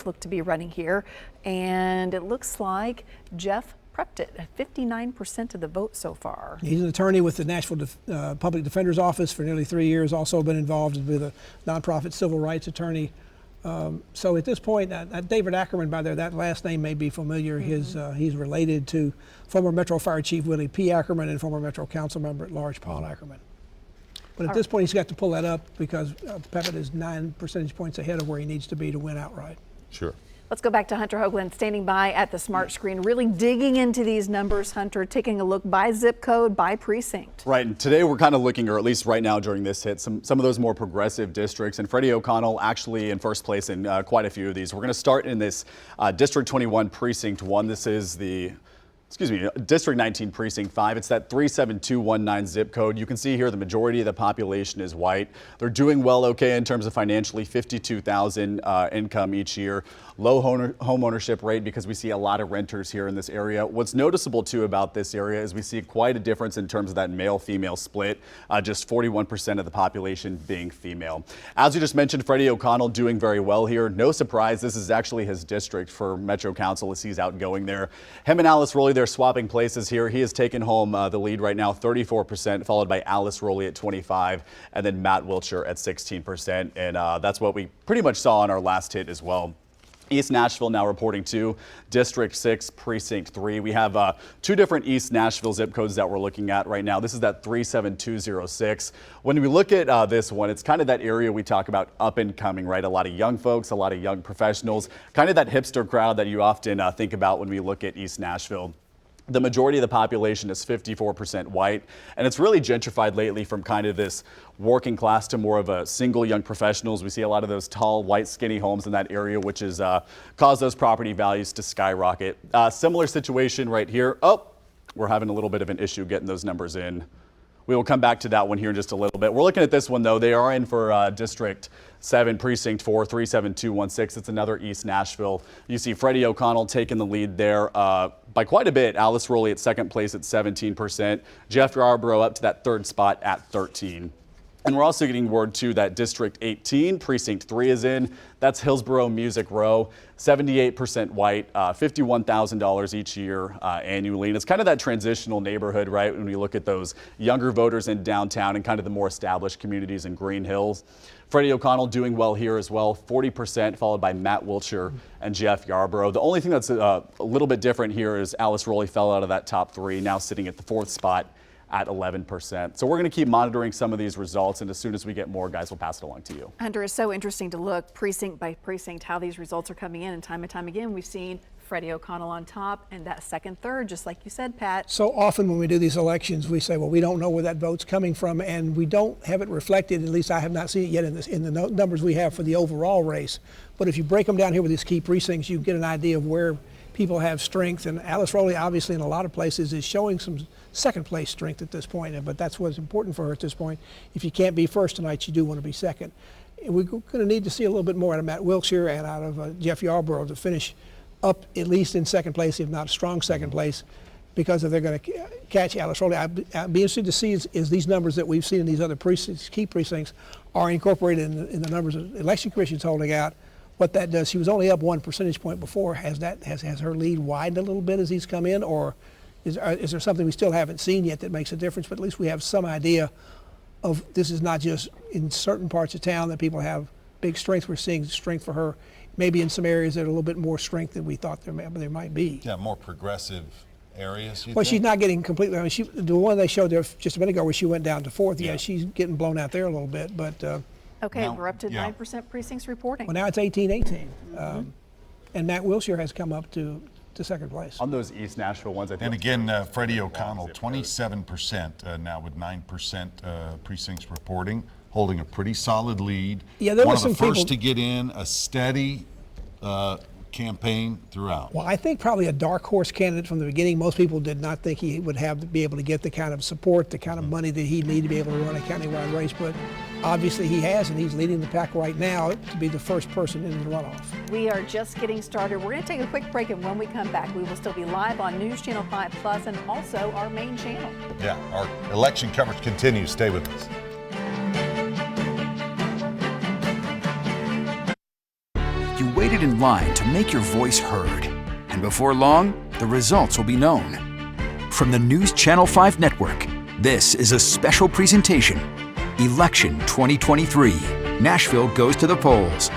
look to be running here. And it looks like Jeff prepped it at 59% of the vote so far. He's an attorney with the Nashville Public Defender's Office for nearly 3 years, also been involved with a nonprofit civil rights attorney. So at this point, David Ackerman, by there, that last name may be familiar. He's related to former Metro Fire Chief Willie P. Ackerman and former Metro Council Member at Large Paul Ackerman. But at this point, he's got to pull that up because Peppett is 9 percentage points ahead of where he needs to be to win outright. Sure. Let's go back to Hunter Hoagland, standing by at the smart screen, really digging into these numbers, Hunter, taking a look by zip code, by precinct. Right, and today we're kind of looking, or at least right now during this hit, some of those more progressive districts, and Freddie O'Connell actually in first place in quite a few of these. We're going to start in this District 21 Precinct 1. This is the District 19 Precinct 5. It's that 37219 zip code. You can see here the majority of the population is white. They're doing well okay in terms of financially, $52,000 income each year. Low home ownership rate because we see a lot of renters here in this area. What's noticeable too about this area is we see quite a difference in terms of that male-female split, just 41% of the population being female. As we just mentioned, Freddie O'Connell doing very well here. No surprise, this is actually his district for Metro Council as he's outgoing there. Him and Alice Rowley, they're swapping places here. He has taken home the lead right now, 34%, followed by Alice Rowley at 25%, and then Matt Wiltshire at 16%. And that's what we pretty much saw on our last hit as well. East Nashville now reporting to District 6, Precinct 3. We have 2 different East Nashville zip codes that we're looking at right now. This is that 37206. When we look at this one, it's kind of that area we talk about up and coming, right? A lot of young folks, a lot of young professionals, kind of that hipster crowd that you often think about when we look at East Nashville. The majority of the population is 54% white, and it's really gentrified lately from kind of this working class to more of a single young professionals. We see a lot of those tall, white, skinny homes in that area, which has caused those property values to skyrocket. Similar situation right here. Oh, we're having a little bit of an issue getting those numbers in. We will come back to that one here in just a little bit. We're looking at this one, though. They are in for District 7, Precinct 4, 37216. It's another East Nashville. You see Freddie O'Connell taking the lead there by quite a bit. Alice Rowley at second place at 17%. Jeff Yarborough up to that third spot at 13%. And we're also getting word too that District 18, Precinct 3 is in. That's Hillsborough Music Row, 78% white, $51,000 each year annually. And it's kind of that transitional neighborhood, right? When we look at those younger voters in downtown and kind of the more established communities in Green Hills. Freddie O'Connell doing well here as well, 40%, followed by Matt Wiltshire and Jeff Yarborough. The only thing that's a little bit different here is Alice Rowley fell out of that top 3, now sitting at the 4th spot at 11%. So we're going to keep monitoring some of these results, and as soon as we get more, guys, we'll pass it along to you. Hunter, it's so interesting to look precinct by precinct how these results are coming in, and time again we've seen Freddie O'Connell on top and that second, third, just like you said, Pat. So often when we do these elections, we say, well, we don't know where that vote's coming from, and we don't have it reflected, at least I have not seen it yet in the numbers we have for the overall race. But if you break them down here with these key precincts, you get an idea of where people have strength, and Alice Rowley obviously in a lot of places is showing some second place strength at this point, but that's what's important for her at this point. If you can't be first tonight, you do want to be second. And we're going to need to see a little bit more out of Matt Wiltshire and out of Jeff Yarborough to finish up at least in second place, if not a strong second place, because if they're going to catch Alice Rowley. I'd be interested to see is these numbers that we've seen in these other precincts, key precincts, are incorporated in the numbers that the Election Commission's holding out. What that does, she was only up 1 percentage point before. Has her lead widened a little bit as he's come in, or is there something we still haven't seen yet that makes a difference? But at least we have some idea of this is not just in certain parts of town that people have big strength. We're seeing strength for her, maybe in some areas that are a little bit more strength than we thought there might be. Yeah, more progressive areas. Well, she's not getting completely. I mean, the one they showed there just a minute ago where she went down to 4th. Yeah, she's getting blown out there a little bit, but. Okay, we're up to 9% precincts reporting. Well, now it's 18-18, and Matt Wiltshire has come up to second place. On those East Nashville ones, I think. And again, Freddie O'Connell, 27% now with 9% precincts reporting, holding a pretty solid lead. Yeah, there One were of the some first people, to get in, a steady campaign throughout. Well, I think probably a dark horse candidate from the beginning. Most people did not think he would be able to get the kind of support, the kind of money that he'd need to be able to run a countywide race, but obviously he has, and he's leading the pack right now to be the first person in the runoff. We are just getting started. We're going to take a quick break, and when we come back, we will still be live on News Channel 5 Plus and also our main channel. Yeah, our election coverage continues. Stay with us. You waited in line to make your voice heard. And before long, the results will be known. From the News Channel 5 Network, this is a special presentation. Election 2023. Nashville goes to the polls.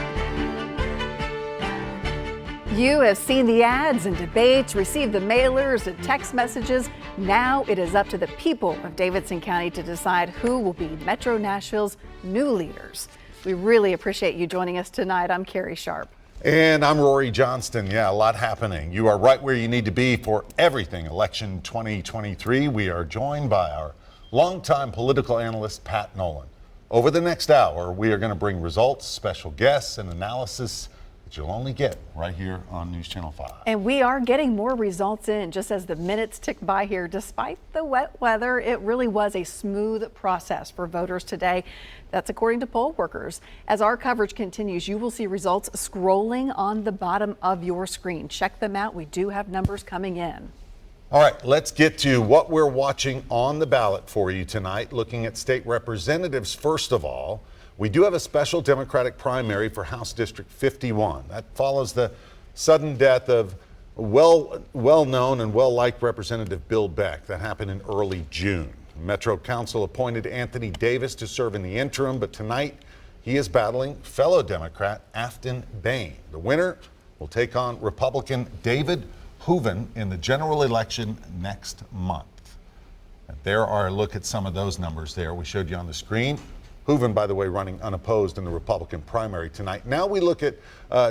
You have seen the ads and debates, received the mailers and text messages. Now it is up to the people of Davidson County to decide who will be Metro Nashville's new leaders. We really appreciate you joining us tonight. I'm Carrie Sharp. And I'm Rory Johnston. Yeah, a lot happening. You are right where you need to be for everything election 2023. We are joined by our longtime political analyst, Pat Nolan. Over the next hour, we are going to bring results, special guests, and analysis that you'll only get right here on News Channel 5. And we are getting more results in just as the minutes tick by here. Despite the wet weather, it really was a smooth process for voters today. That's according to poll workers. As our coverage continues, you will see results scrolling on the bottom of your screen. Check them out. We do have numbers coming in. All right, let's get to what we're watching on the ballot for you tonight. Looking at state representatives, first of all, we do have a special Democratic primary for House District 51. That follows the sudden death of well-known and well-liked Representative Bill Beck. That happened in early June. Metro Council appointed Anthony Davis to serve in the interim, but tonight he is battling fellow Democrat Afton Bain. The winner will take on Republican David Hoeven in the general election next month. And there are a look at some of those numbers there we showed you on the screen. Hoeven, by the way, running unopposed in the Republican primary tonight. Now we look at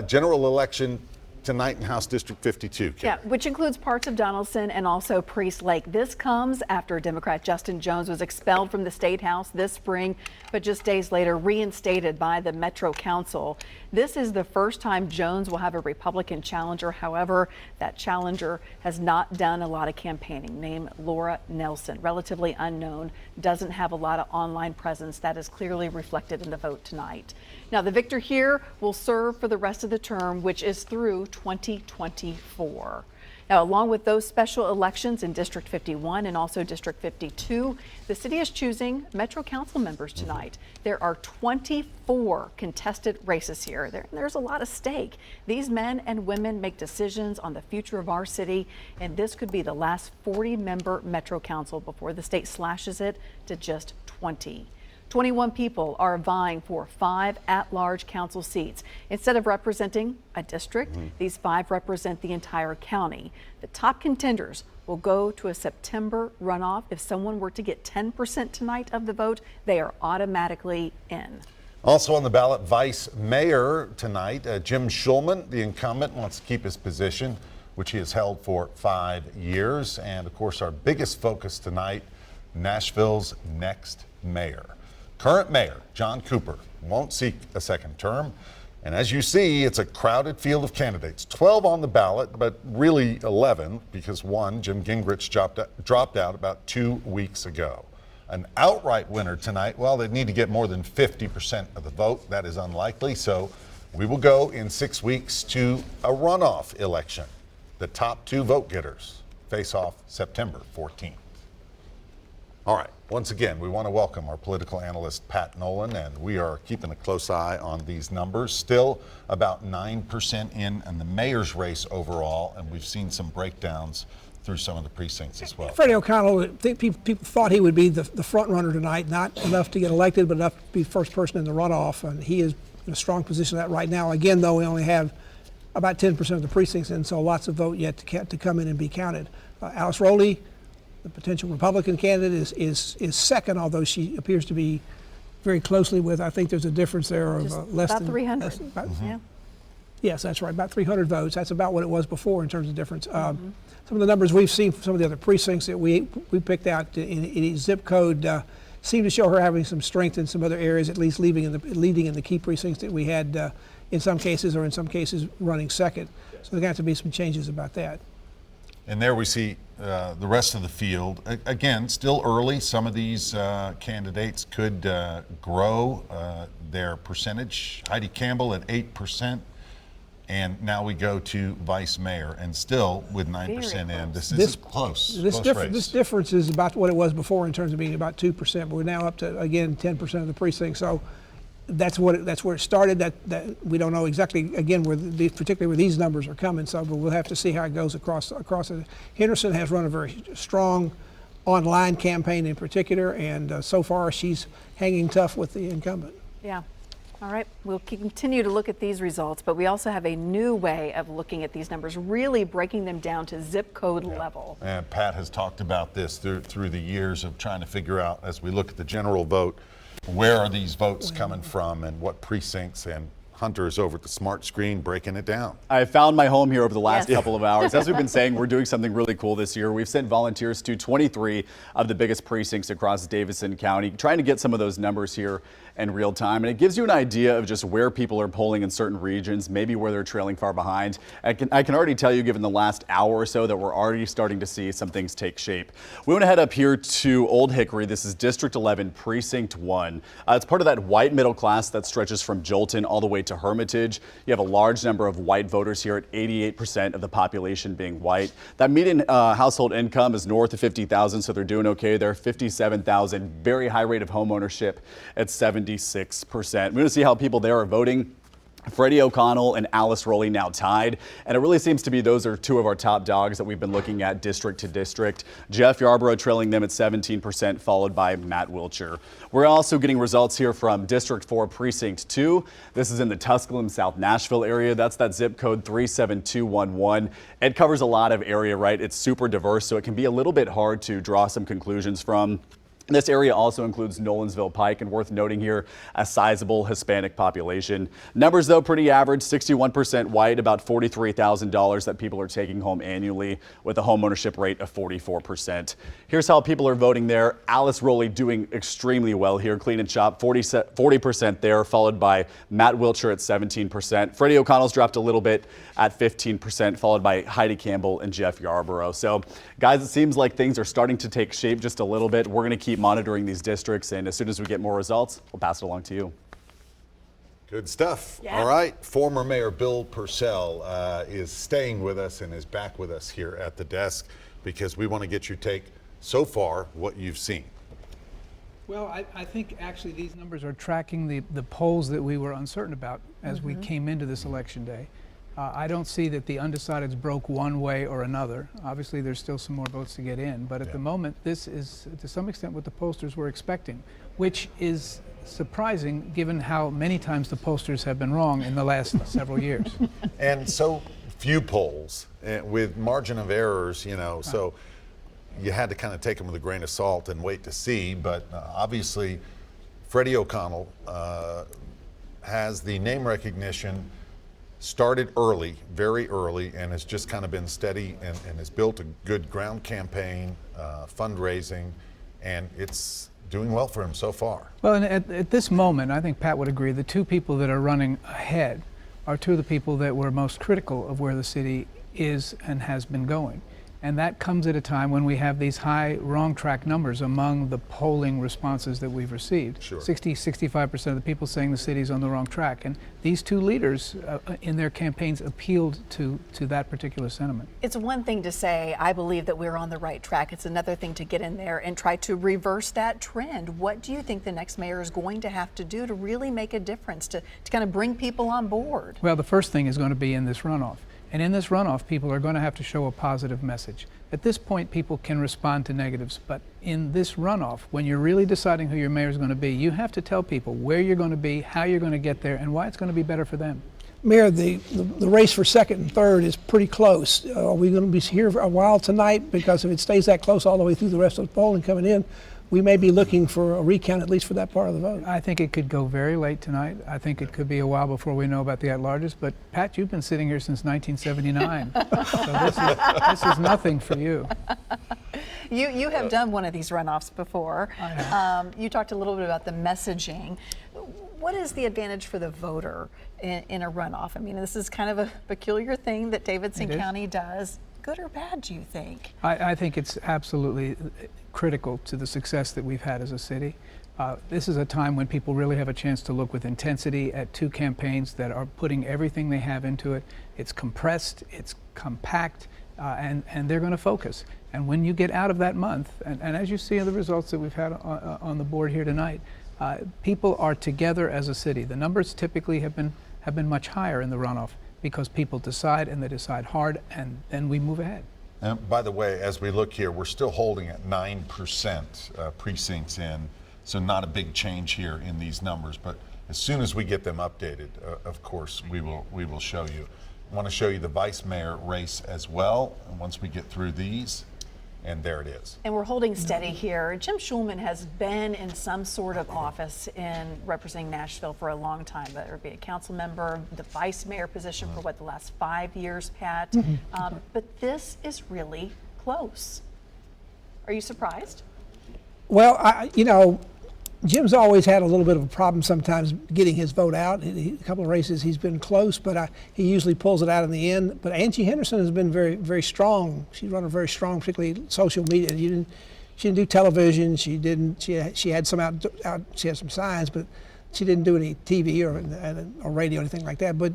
general election tonight in House District 52. Yeah, which includes parts of Donaldson and also Priest Lake. This comes after Democrat Justin Jones was expelled from the State House this spring, but just days later reinstated by the Metro Council. This is the first time Jones will have a Republican challenger. However, that challenger has not done a lot of campaigning, named Laura Nelson, relatively unknown, doesn't have a lot of online presence. That is clearly reflected in the vote tonight. Now, the victor here will serve for the rest of the term, which is through 2024. Now, along with those special elections in District 51 and also District 52, the city is choosing Metro Council members tonight. There are 24 contested races here. There's a lot at stake. These men and women make decisions on the future of our city, and this could be the last 40-member Metro Council before the state slashes it to just 20. 21 people are vying for 5 at-large council seats. Instead of representing a district, these 5 represent the entire county. The top contenders will go to a September runoff. If someone were to get 10% tonight of the vote, they are automatically in. Also on the ballot, vice mayor tonight, Jim Schulman, the incumbent, wants to keep his position, which he has held for 5 years. And of course, our biggest focus tonight, Nashville's next mayor. Current mayor, John Cooper, won't seek a second term. And as you see, it's a crowded field of candidates. 12 on the ballot, but really 11 because one, Jim Gingrich, dropped out about 2 weeks ago. An outright winner tonight, well, they'd need to get more than 50% of the vote. That is unlikely. So we will go in 6 weeks to a runoff election. The top 2 vote getters face off September 14th. All right. Once again, we want to welcome our political analyst, Pat Nolan, and we are keeping a close eye on these numbers. Still about 9% in the mayor's race overall, and we've seen some breakdowns through some of the precincts as well. Freddie O'Connell, I think people thought he would be the front runner tonight, not enough to get elected, but enough to be the first person in the runoff, and he is in a strong position of that right now. Again, though, we only have about 10% of the precincts in, so lots of vote yet to come in and be counted. Alice Rowley, the potential Republican candidate, is second, although she appears to be very closely with, I think there's a difference there of less about than 300. Yeah. Yes, that's right, about 300 votes. That's about what it was before in terms of difference. Some of the numbers we've seen from some of the other precincts that we picked out in each zip code seem to show her having some strength in some other areas, at least leading in the key precincts that we had in some cases, or in some cases running second. So there's going to have to be some changes about that. And there we see the rest of the field. Again, still early. Some of these candidates could grow their percentage. Heidi Campbell at 8%. And now we go to vice mayor, and still with 9% in. This is close. This difference is about what it was before in terms of being about 2%, but we're now up to, again, 10% of the precinct. So that's where it started. That we don't know exactly, again, particularly where these numbers are coming. So, but we'll have to see how it goes across it. Henderson has run a very strong online campaign in particular, and so far she's hanging tough with the incumbent. Yeah. All right, we'll continue to look at these results, but we also have a new way of looking at these numbers, really breaking them down to zip code level. And Pat has talked about this through the years of trying to figure out, as we look at the general vote, where are these votes coming from and what precincts, and Hunter is over at the smart screen breaking it down. I found my home here over the last couple of hours. As we've been saying, we're doing something really cool this year. We've sent volunteers to 23 of the biggest precincts across Davidson County, trying to get some of those numbers here in real time. And it gives you an idea of just where people are polling in certain regions, maybe where they're trailing far behind. I can already tell you, given the last hour or so, that we're already starting to see some things take shape. We want to head up here to Old Hickory. This is District 11, Precinct 1. It's part of that white middle class that stretches from Jolton all the way to Hermitage. You have a large number of white voters here, at 88% of the population being white. That median household income is north of $50,000, so they're doing okay there. $57,000, very high rate of home ownership at 76%. We're going to see how people there are voting. Freddie O'Connell and Alice Rowley now tied, and it really seems to be those are two of our top dogs that we've been looking at district to district. Jeff Yarborough trailing them at 17%, followed by Matt Wiltshire. We're also getting results here from District 4, Precinct 2. This is in the Tusculum, South Nashville area. That's that zip code 37211. It covers a lot of area, right? It's super diverse, so it can be a little bit hard to draw some conclusions from. This area also includes Nolensville Pike, and worth noting here, a sizable Hispanic population. Numbers, though, pretty average, 61% white, about $43,000 that people are taking home annually, with a home ownership rate of 44%. Here's how people are voting there. Alice Rowley doing extremely well here, clean and chop, 40% there, followed by Matt Wiltshire at 17%. Freddie O'Connell's dropped a little bit at 15%, followed by Heidi Campbell and Jeff Yarborough. So, guys, it seems like things are starting to take shape just a little bit. We're going to keep monitoring these districts, and as soon as we get more results, we'll pass it along to you. Good stuff. Yeah. All right. Former Mayor Bill Purcell is staying with us and is back with us here at the desk because we want to get your take so far, what you've seen. Well, I think actually these numbers are tracking the polls that we were uncertain about as we came into this election day. I don't see that the undecideds broke one way or another. Obviously, there's still some more votes to get in, but at the moment, this is to some extent what the pollsters were expecting, which is surprising given how many times the pollsters have been wrong in the last several years. And so few polls with margin of errors, so you had to kind of take them with a grain of salt and wait to see. But obviously, Freddie O'Connell has the name recognition, started early, very early, and has just kind of been steady and has built a good ground campaign, fundraising, and it's doing well for him so far. Well, and at this moment, I think Pat would agree, the two people that are running ahead are two of the people that were most critical of where the city is and has been going. And that comes at a time when we have these high wrong track numbers among the polling responses that we've received. Sure. 65% of the people saying the city's on the wrong track. And these two leaders in their campaigns appealed to that particular sentiment. It's one thing to say, I believe that we're on the right track. It's another thing to get in there and try to reverse that trend. What do you think the next mayor is going to have to do to really make a difference, to kind of bring people on board? Well, the first thing is going to be in this runoff. And in this runoff, people are going to have to show a positive message. At this point, people can respond to negatives, but in this runoff, when you're really deciding who your mayor is going to be, you have to tell people where you're going to be, how you're going to get there, and why it's going to be better for them. Mayor, the race for second and third is pretty close. Are we going to be here for a while tonight? Because if it stays that close all the way through the rest of the polling coming in, we may be looking for a recount, at least for that part of the vote. I think it could go very late tonight. I think it could be a while before we know about the at-larges. But Pat, you've been sitting here since 1979, so this is nothing for you. You have done one of these runoffs before. I have. You talked a little bit about the messaging. What is the advantage for the voter in a runoff? I mean, this is kind of a peculiar thing that Davidson County does. Good or bad, do you think? I think it's absolutely critical to the success that we've had as a city. This is a time when people really have a chance to look with intensity at two campaigns that are putting everything they have into it. It's compressed, it's compact, and they're going to focus. And when you get out of that month, and as you see in the results that we've had on the board here tonight, people are together as a city. The numbers typically have been much higher in the runoff because people decide, and they decide hard, and then we move ahead. And by the way, as we look here, we're still holding at 9% precincts in, so not a big change here in these numbers. But as soon as we get them updated, of course, we will show you. I want to show you the vice mayor race as well. And once we get through these, and there it is. And we're holding steady here. Jim Schulman has been in some sort of office in representing Nashville for a long time, whether it be a council member, the vice mayor position for the last 5 years, Pat. But this is really close. Are you surprised? Well, Jim's always had a little bit of a problem sometimes getting his vote out. A couple of races he's been close, but he usually pulls it out in the end. But Angie Henderson has been very, very strong. She's running very strong, particularly social media. She didn't do television. She didn't. She had some out. She had some signs, but she didn't do any TV or radio or anything like that. But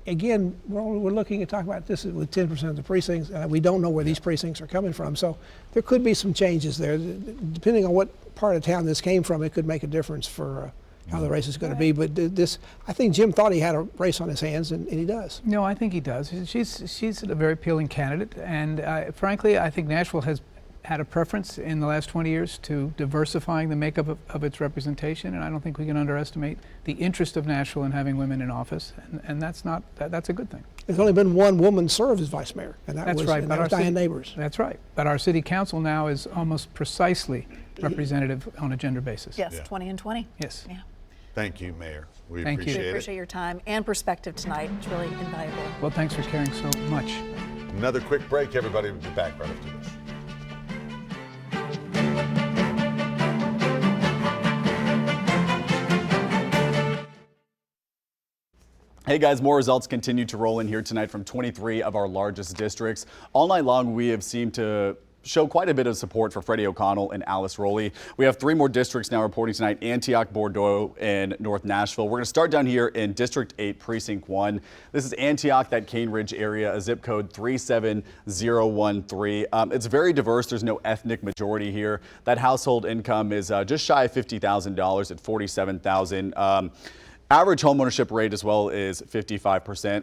again, we're looking at talking about this with 10% of the precincts. We don't know where these precincts are coming from, so there could be some changes there. Depending on what part of town this came from, it could make a difference for how the race is going to be. But I think Jim thought he had a race on his hands, and he does. No, I think he does. She's a very appealing candidate, and frankly, I think Nashville has had a preference in the last 20 years to diversifying the makeup of its representation, and I don't think we can underestimate the interest of Nashville in having women in office, and that's a good thing. There's only been one woman serve as vice mayor, and that was Diane Neighbors. That's right. But our city council now is almost precisely representative on a gender basis. Yes, 20 and 20. Yes. Yeah. Thank you, Mayor. We Thank you. appreciate We it. appreciate your time and perspective tonight. It's really invaluable. Well, thanks for caring so much. Another quick break, everybody. We'll be back right after this. Hey guys, more results continue to roll in here tonight from 23 of our largest districts. All night long, we have seemed to show quite a bit of support for Freddie O'Connell and Alice Rowley. We have 3 more districts now reporting tonight: Antioch, Bordeaux, and North Nashville. We're going to start down here in District 8, Precinct 1. This is Antioch, that Cane Ridge area, a zip code 37013. It's very diverse. There's no ethnic majority here. That household income is just shy of $50,000 at $47,000. Average homeownership rate as well is 55%.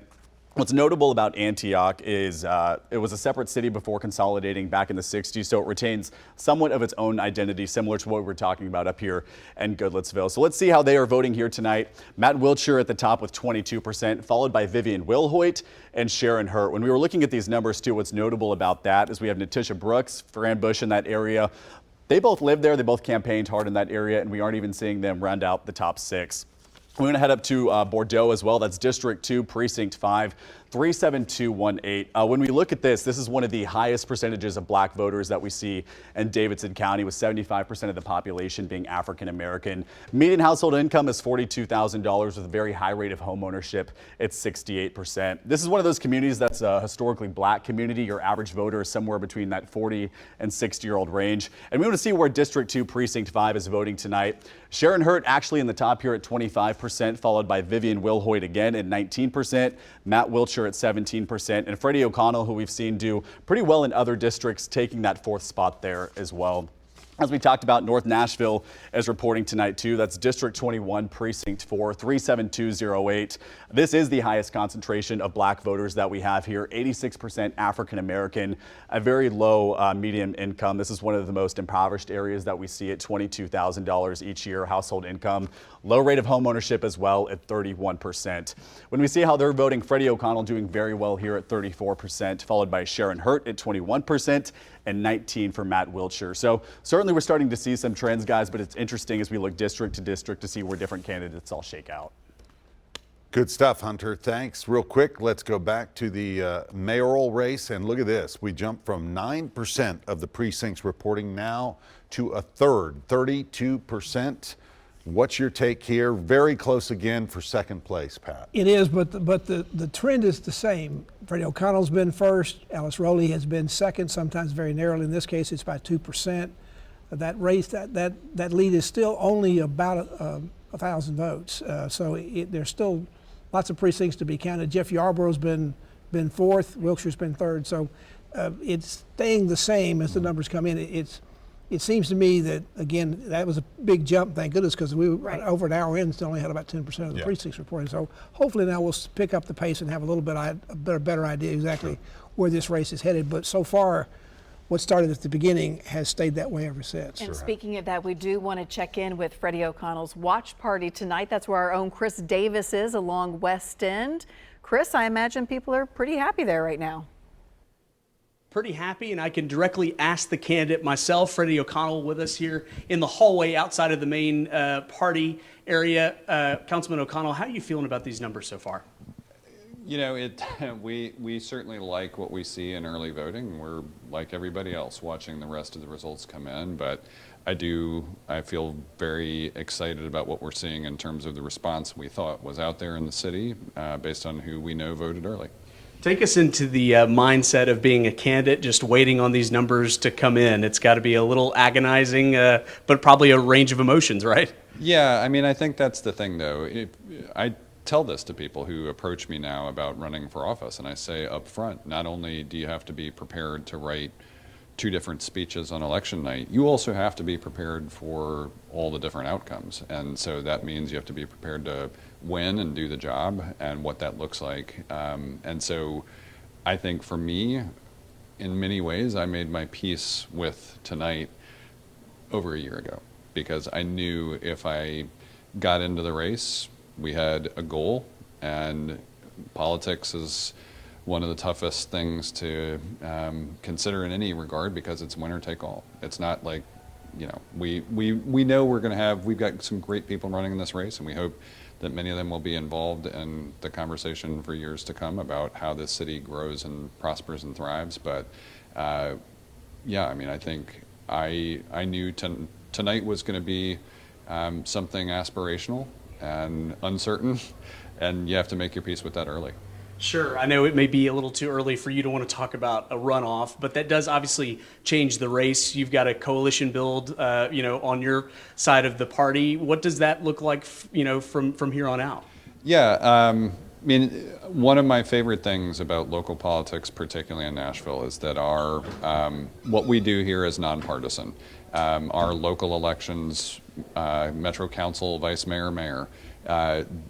What's notable about Antioch is it was a separate city before consolidating back in the 60s, so it retains somewhat of its own identity, similar to what we were talking about up here in Goodlettsville. So let's see how they are voting here tonight. Matt Wiltshire at the top with 22%, followed by Vivian Wilhoit and Sharon Hurt. When we were looking at these numbers too, what's notable about that is we have Natisha Brooks, Fran Bush in that area. They both live there, they both campaigned hard in that area, and we aren't even seeing them round out the top 6. We're going to head up to Bordeaux as well. That's District 2, Precinct 5, 37218. When we look at this is one of the highest percentages of black voters that we see in Davidson County, with 75% of the population being African American. Median household income is $42,000 with a very high rate of home ownership. It's 68%. This is one of those communities that's a historically black community. Your average voter is somewhere between that 40 and 60-year-old range. And we want to see where District 2, Precinct 5 is voting tonight. Sharon Hurt actually in the top here at 25%, followed by Vivian Wilhoit again at 19%, Matt Wiltshire at 17%, and Freddie O'Connell, who we've seen do pretty well in other districts, taking that 4th spot there as well. As we talked about, North Nashville is reporting tonight too. That's District 21, Precinct 4, 37208. This is the highest concentration of black voters that we have here. 86% African American, a very low median income. This is one of the most impoverished areas that we see at $22,000 each year household income. Low rate of home ownership as well at 31%. When we see how they're voting, Freddie O'Connell doing very well here at 34%, followed by Sharon Hurt at 21%. And 19 for Matt Wiltshire. So certainly we're starting to see some trends, guys, but it's interesting as we look district to district to see where different candidates all shake out. Good stuff, Hunter. Thanks. Real quick, let's go back to the mayoral race, and look at this. We jumped from 9% of the precincts reporting now to a third, 32%. What's your take here? Very close again for second place, Pat. It is, but the trend is the same. Freddie O'Connell's been first. Alice Rowley has been second, sometimes very narrowly. In this case, it's by 2%. That race, that lead is still only about 1,000 votes. So there's still lots of precincts to be counted. Jeff Yarborough's been fourth. Wilkshire's been third. So it's staying the same as the numbers come in. It seems to me that, again, that was a big jump, thank goodness, because we were over an hour in, still only had about 10% of the precincts reporting. So hopefully now we'll pick up the pace and have a little bit a better idea exactly where this race is headed. But so far, what started at the beginning has stayed that way ever since. And speaking of that, we do want to check in with Freddie O'Connell's watch party tonight. That's where our own Chris Davis is along West End. Chris, I imagine people are pretty happy there right now. Pretty happy, and I can directly ask the candidate myself. Freddie O'Connell with us here in the hallway outside of the main party area. Councilman O'Connell, how are you feeling about these numbers so far? You know, we certainly like what we see in early voting. We're like everybody else watching the rest of the results come in, but I feel very excited about what we're seeing in terms of the response we thought was out there in the city based on who we know voted early. Take us into the mindset of being a candidate, just waiting on these numbers to come in. It's got to be a little agonizing, but probably a range of emotions, right? Yeah, I mean, I think that's the thing, though. I tell this to people who approach me now about running for office, and I say up front, not only do you have to be prepared to write 2 different speeches on election night, you also have to be prepared for all the different outcomes. And so that means you have to be prepared to win and do the job and what that looks like. And so I think for me, in many ways, I made my peace with tonight over a year ago, because I knew if I got into the race, we had a goal, and politics is one of the toughest things to consider in any regard, because it's winner take all. It's not like, you know, we know we've got some great people running in this race, and we hope that many of them will be involved in the conversation for years to come about how this city grows and prospers and thrives. But yeah, I mean, I think I knew tonight was going to be something aspirational and uncertain, and you have to make your peace with that early. Sure. I know it may be a little too early for you to want to talk about a runoff, but that does obviously change the race. You've got a coalition build, on your side of the party. What does that look like, from here on out? Yeah, one of my favorite things about local politics, particularly in Nashville, is that what we do here is nonpartisan. Our local elections, Metro Council, Vice Mayor, Mayor,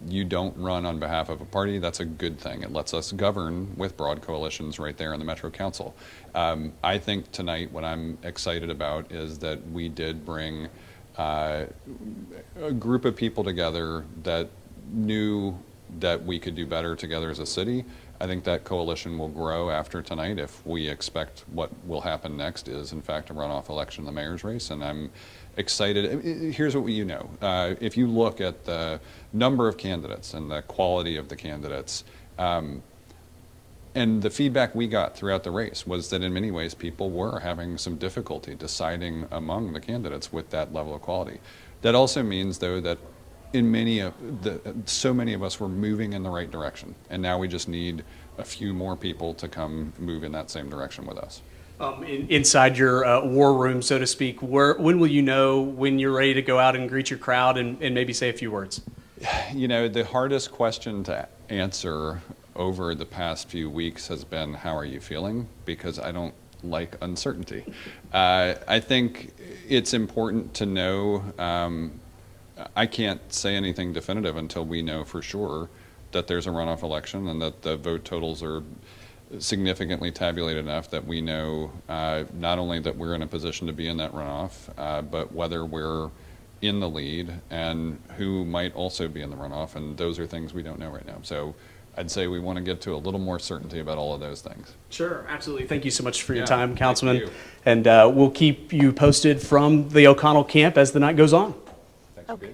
you don't run on behalf of a party. That's a good thing. It lets us govern with broad coalitions right there in the Metro Council. I think tonight what I'm excited about is that we did bring a group of people together that knew that we could do better together as a city. I think that coalition will grow after tonight if we expect what will happen next is, in fact, a runoff election in the mayor's race. And I'm excited. Here's what you know. If you look at the number of candidates and the quality of the candidates, and the feedback we got throughout the race was that in many ways people were having some difficulty deciding among the candidates with that level of quality. That also means, though, that so many of us were moving in the right direction, and now we just need a few more people to come move in that same direction with us. Inside your war room, so to speak, when will you know when you're ready to go out and greet your crowd and maybe say a few words? The hardest question to answer over the past few weeks has been, how are you feeling? Because I don't like uncertainty. I think it's important to know. I can't say anything definitive until we know for sure that there's a runoff election and that the vote totals are significantly tabulated enough that we know not only that we're in a position to be in that runoff, but whether we're in the lead and who might also be in the runoff. And those are things we don't know right now. So I'd say we want to get to a little more certainty about all of those things. Sure, absolutely. Thank you so much for your time, thank Councilman. you. And we'll keep you posted from the O'Connell camp as the night goes on. Okay.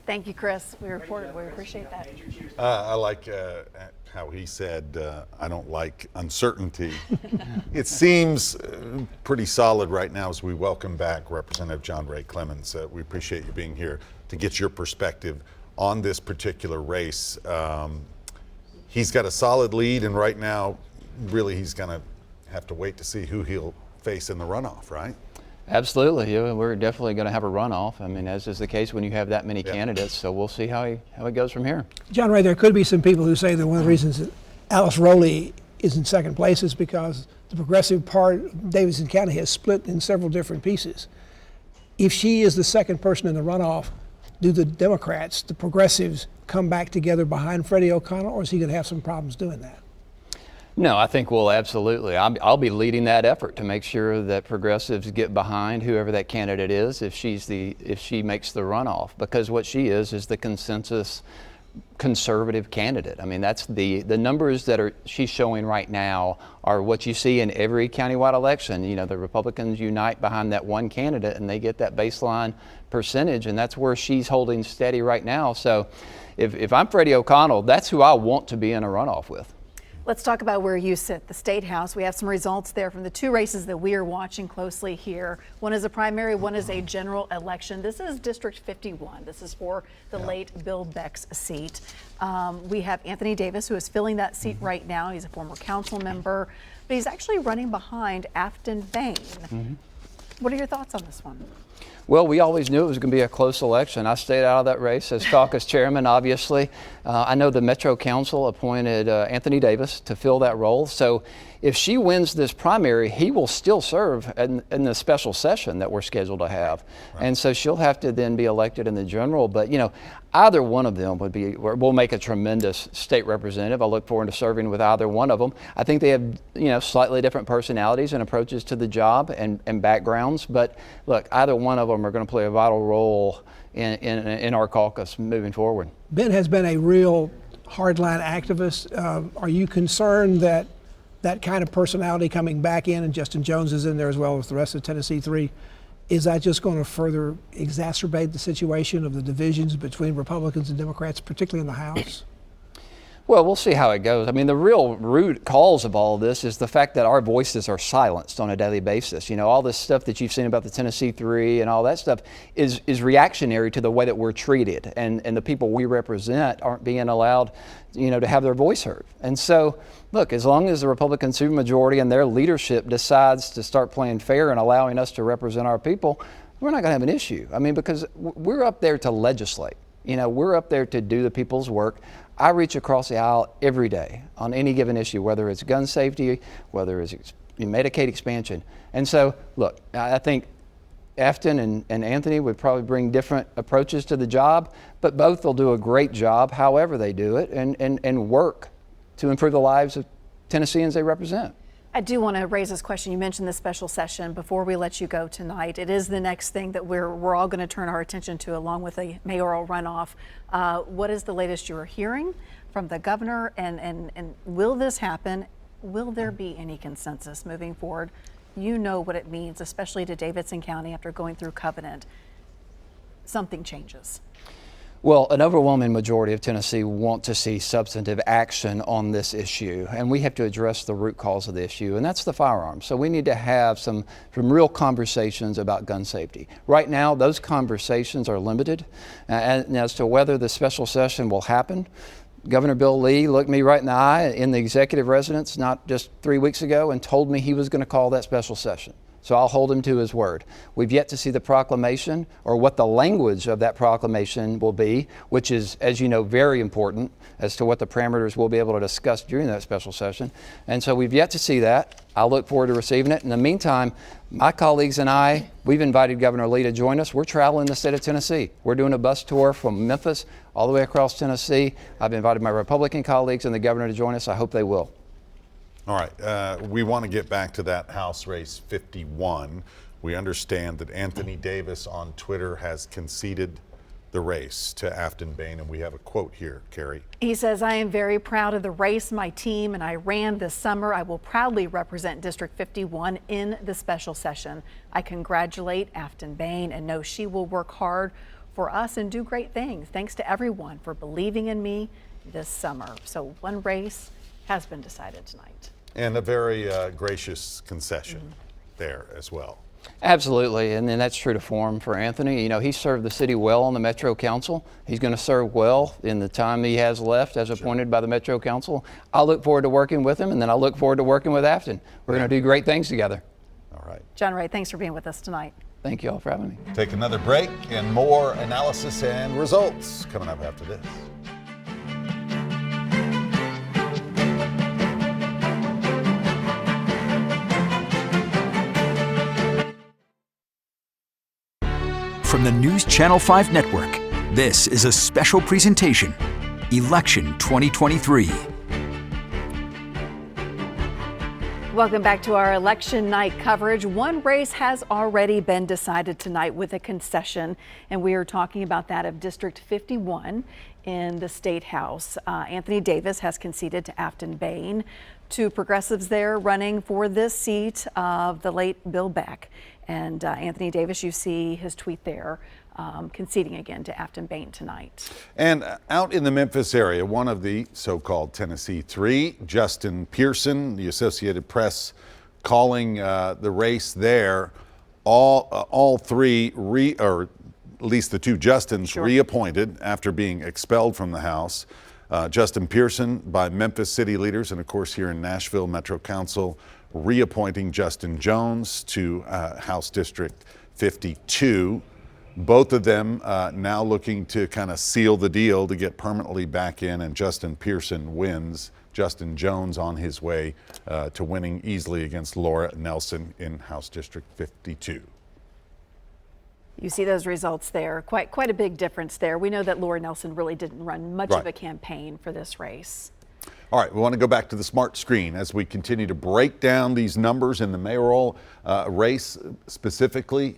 Thank you, Chris. We appreciate that. I like how he said, I don't like uncertainty. It seems pretty solid right now as we welcome back Representative John Ray Clemens. We appreciate you being here to get your perspective on this particular race. He's got a solid lead, and right now, really, he's going to have to wait to see who he'll face in the runoff, right? Absolutely. Yeah, we're definitely going to have a runoff. I mean, as is the case when you have that many candidates. So we'll see how it goes from here. John Ray, there could be some people who say that one of the reasons that Alice Rowley is in second place is because the progressive part of Davidson County has split in several different pieces. If she is the second person in the runoff, do the Democrats, the progressives, come back together behind Freddie O'Connell, or is he going to have some problems doing that? No, I think we'll absolutely. I'll be leading that effort to make sure that progressives get behind whoever that candidate is if she makes the runoff, because what she is the consensus conservative candidate. I mean, that's the numbers that she's showing right now are what you see in every countywide election. The Republicans unite behind that one candidate and they get that baseline percentage, and that's where she's holding steady right now. So if I'm Freddie O'Connell, that's who I want to be in a runoff with. Let's talk about where you sit, the State House. We have some results there from the two races that we are watching closely here. One is a primary, one is a general election. This is District 51. This is for the late Bill Beck's seat. We have Anthony Davis, who is filling that seat right now. He's a former council member, but he's actually running behind Afton Bain. What are your thoughts on this one? Well, we always knew it was going to be a close election. I stayed out of that race as caucus chairman, obviously. I know the Metro Council appointed Anthony Davis to fill that role. So if she wins this primary, he will still serve in the special session that we're scheduled to have. Right. And so she'll have to then be elected in the general. But, either one of them will make a tremendous state representative. I look forward to serving with either one of them. I think they have, slightly different personalities and approaches to the job and backgrounds. But look, either one of them are going to play a vital role in our caucus moving forward. Ben has been a real hardline activist. Are you concerned that that kind of personality coming back in, and Justin Jones is in there as well as the rest of Tennessee 3, is that just going to further exacerbate the situation of the divisions between Republicans and Democrats, particularly in the House? Well, we'll see how it goes. I mean, the real root cause of all of this is the fact that our voices are silenced on a daily basis. You know, all this stuff that you've seen about the Tennessee 3 and all that stuff is reactionary to the way that we're treated, and the people we represent aren't being allowed, you know, to have their voice heard. And so, look, as long as the Republican supermajority and their leadership decides to start playing fair and allowing us to represent our people, we're not going to have an issue. I mean, because we're up there to legislate. You know, we're up there to do the people's work. I reach across the aisle every day on any given issue, whether it's gun safety, whether it's Medicaid expansion. And so, look, I think Afton and Anthony would probably bring different approaches to the job, but both will do a great job however they do it and work to improve the lives of Tennesseans they represent. I do want to raise this question. You mentioned the special session before we let you go tonight. It is the next thing that we're all going to turn our attention to, along with a mayoral runoff. What is the latest you are hearing from the governor, and will this happen? Will there be any consensus moving forward? You know what it means, especially to Davidson County after going through Covenant. Something changes. Well, an overwhelming majority of Tennessee want to see substantive action on this issue, and we have to address the root cause of the issue, and that's the firearms. So we need to have some real conversations about gun safety. Right now, those conversations are limited, and as to whether the special session will happen, Governor Bill Lee looked me right in the eye in the executive residence not just 3 weeks ago and told me he was going to call that special session. So I'll hold him to his word. We've yet to see the proclamation or what the language of that proclamation will be, which is, as you know, very important as to what the parameters we'll be able to discuss during that special session. And so we've yet to see that. I'll look forward to receiving it. In the meantime, my colleagues and I, we've invited Governor Lee to join us. We're traveling the state of Tennessee. We're doing a bus tour from Memphis all the way across Tennessee. I've invited my Republican colleagues and the governor to join us. I hope they will. All right, we want to get back to that House Race 51. We understand that Anthony Davis on Twitter has conceded the race to Afton Bain, and we have a quote here, Carrie. He says, "I am very proud of the race my team and I ran this summer. I will proudly represent District 51 in the special session. I congratulate Afton Bain and know she will work hard for us and do great things. Thanks to everyone for believing in me this summer." So one race has been decided tonight. And a very gracious concession there as well. Absolutely, and then that's true to form for Anthony. You know, he served the city well on the Metro Council. He's going to serve well in the time he has left as appointed by the Metro Council. I'll look forward to working with him, and then I'll look forward to working with Afton. We're going to do great things together. All right. John Ray, thanks for being with us tonight. Thank you all for having me. Take another break and more analysis and results coming up after this. From the News Channel 5 Network, this is a special presentation, Election 2023. Welcome back to our election night coverage. One race has already been decided tonight with a concession, and we are talking about that of District 51 in the State House. Anthony Davis has conceded to Afton Bain. Two progressives there running for this seat of the late Bill Beck. And Anthony Davis, you see his tweet there, conceding again to Afton Bain tonight. And out in the Memphis area, one of the so-called Tennessee 3, Justin Pearson, the Associated Press calling the race there, all three, or at least the two Justins, reappointed after being expelled from the House. Justin Pearson by Memphis city leaders, and of course here in Nashville Metro Council, reappointing Justin Jones to House District 52. Both of them now looking to kind of seal the deal to get permanently back in, and Justin Pearson wins. Justin Jones on his way to winning easily against Laura Nelson in House District 52. You see those results there. Quite a big difference there. We know that Laura Nelson really didn't run much of a campaign for this race. All right, we want to go back to the smart screen as we continue to break down these numbers in the mayoral race specifically.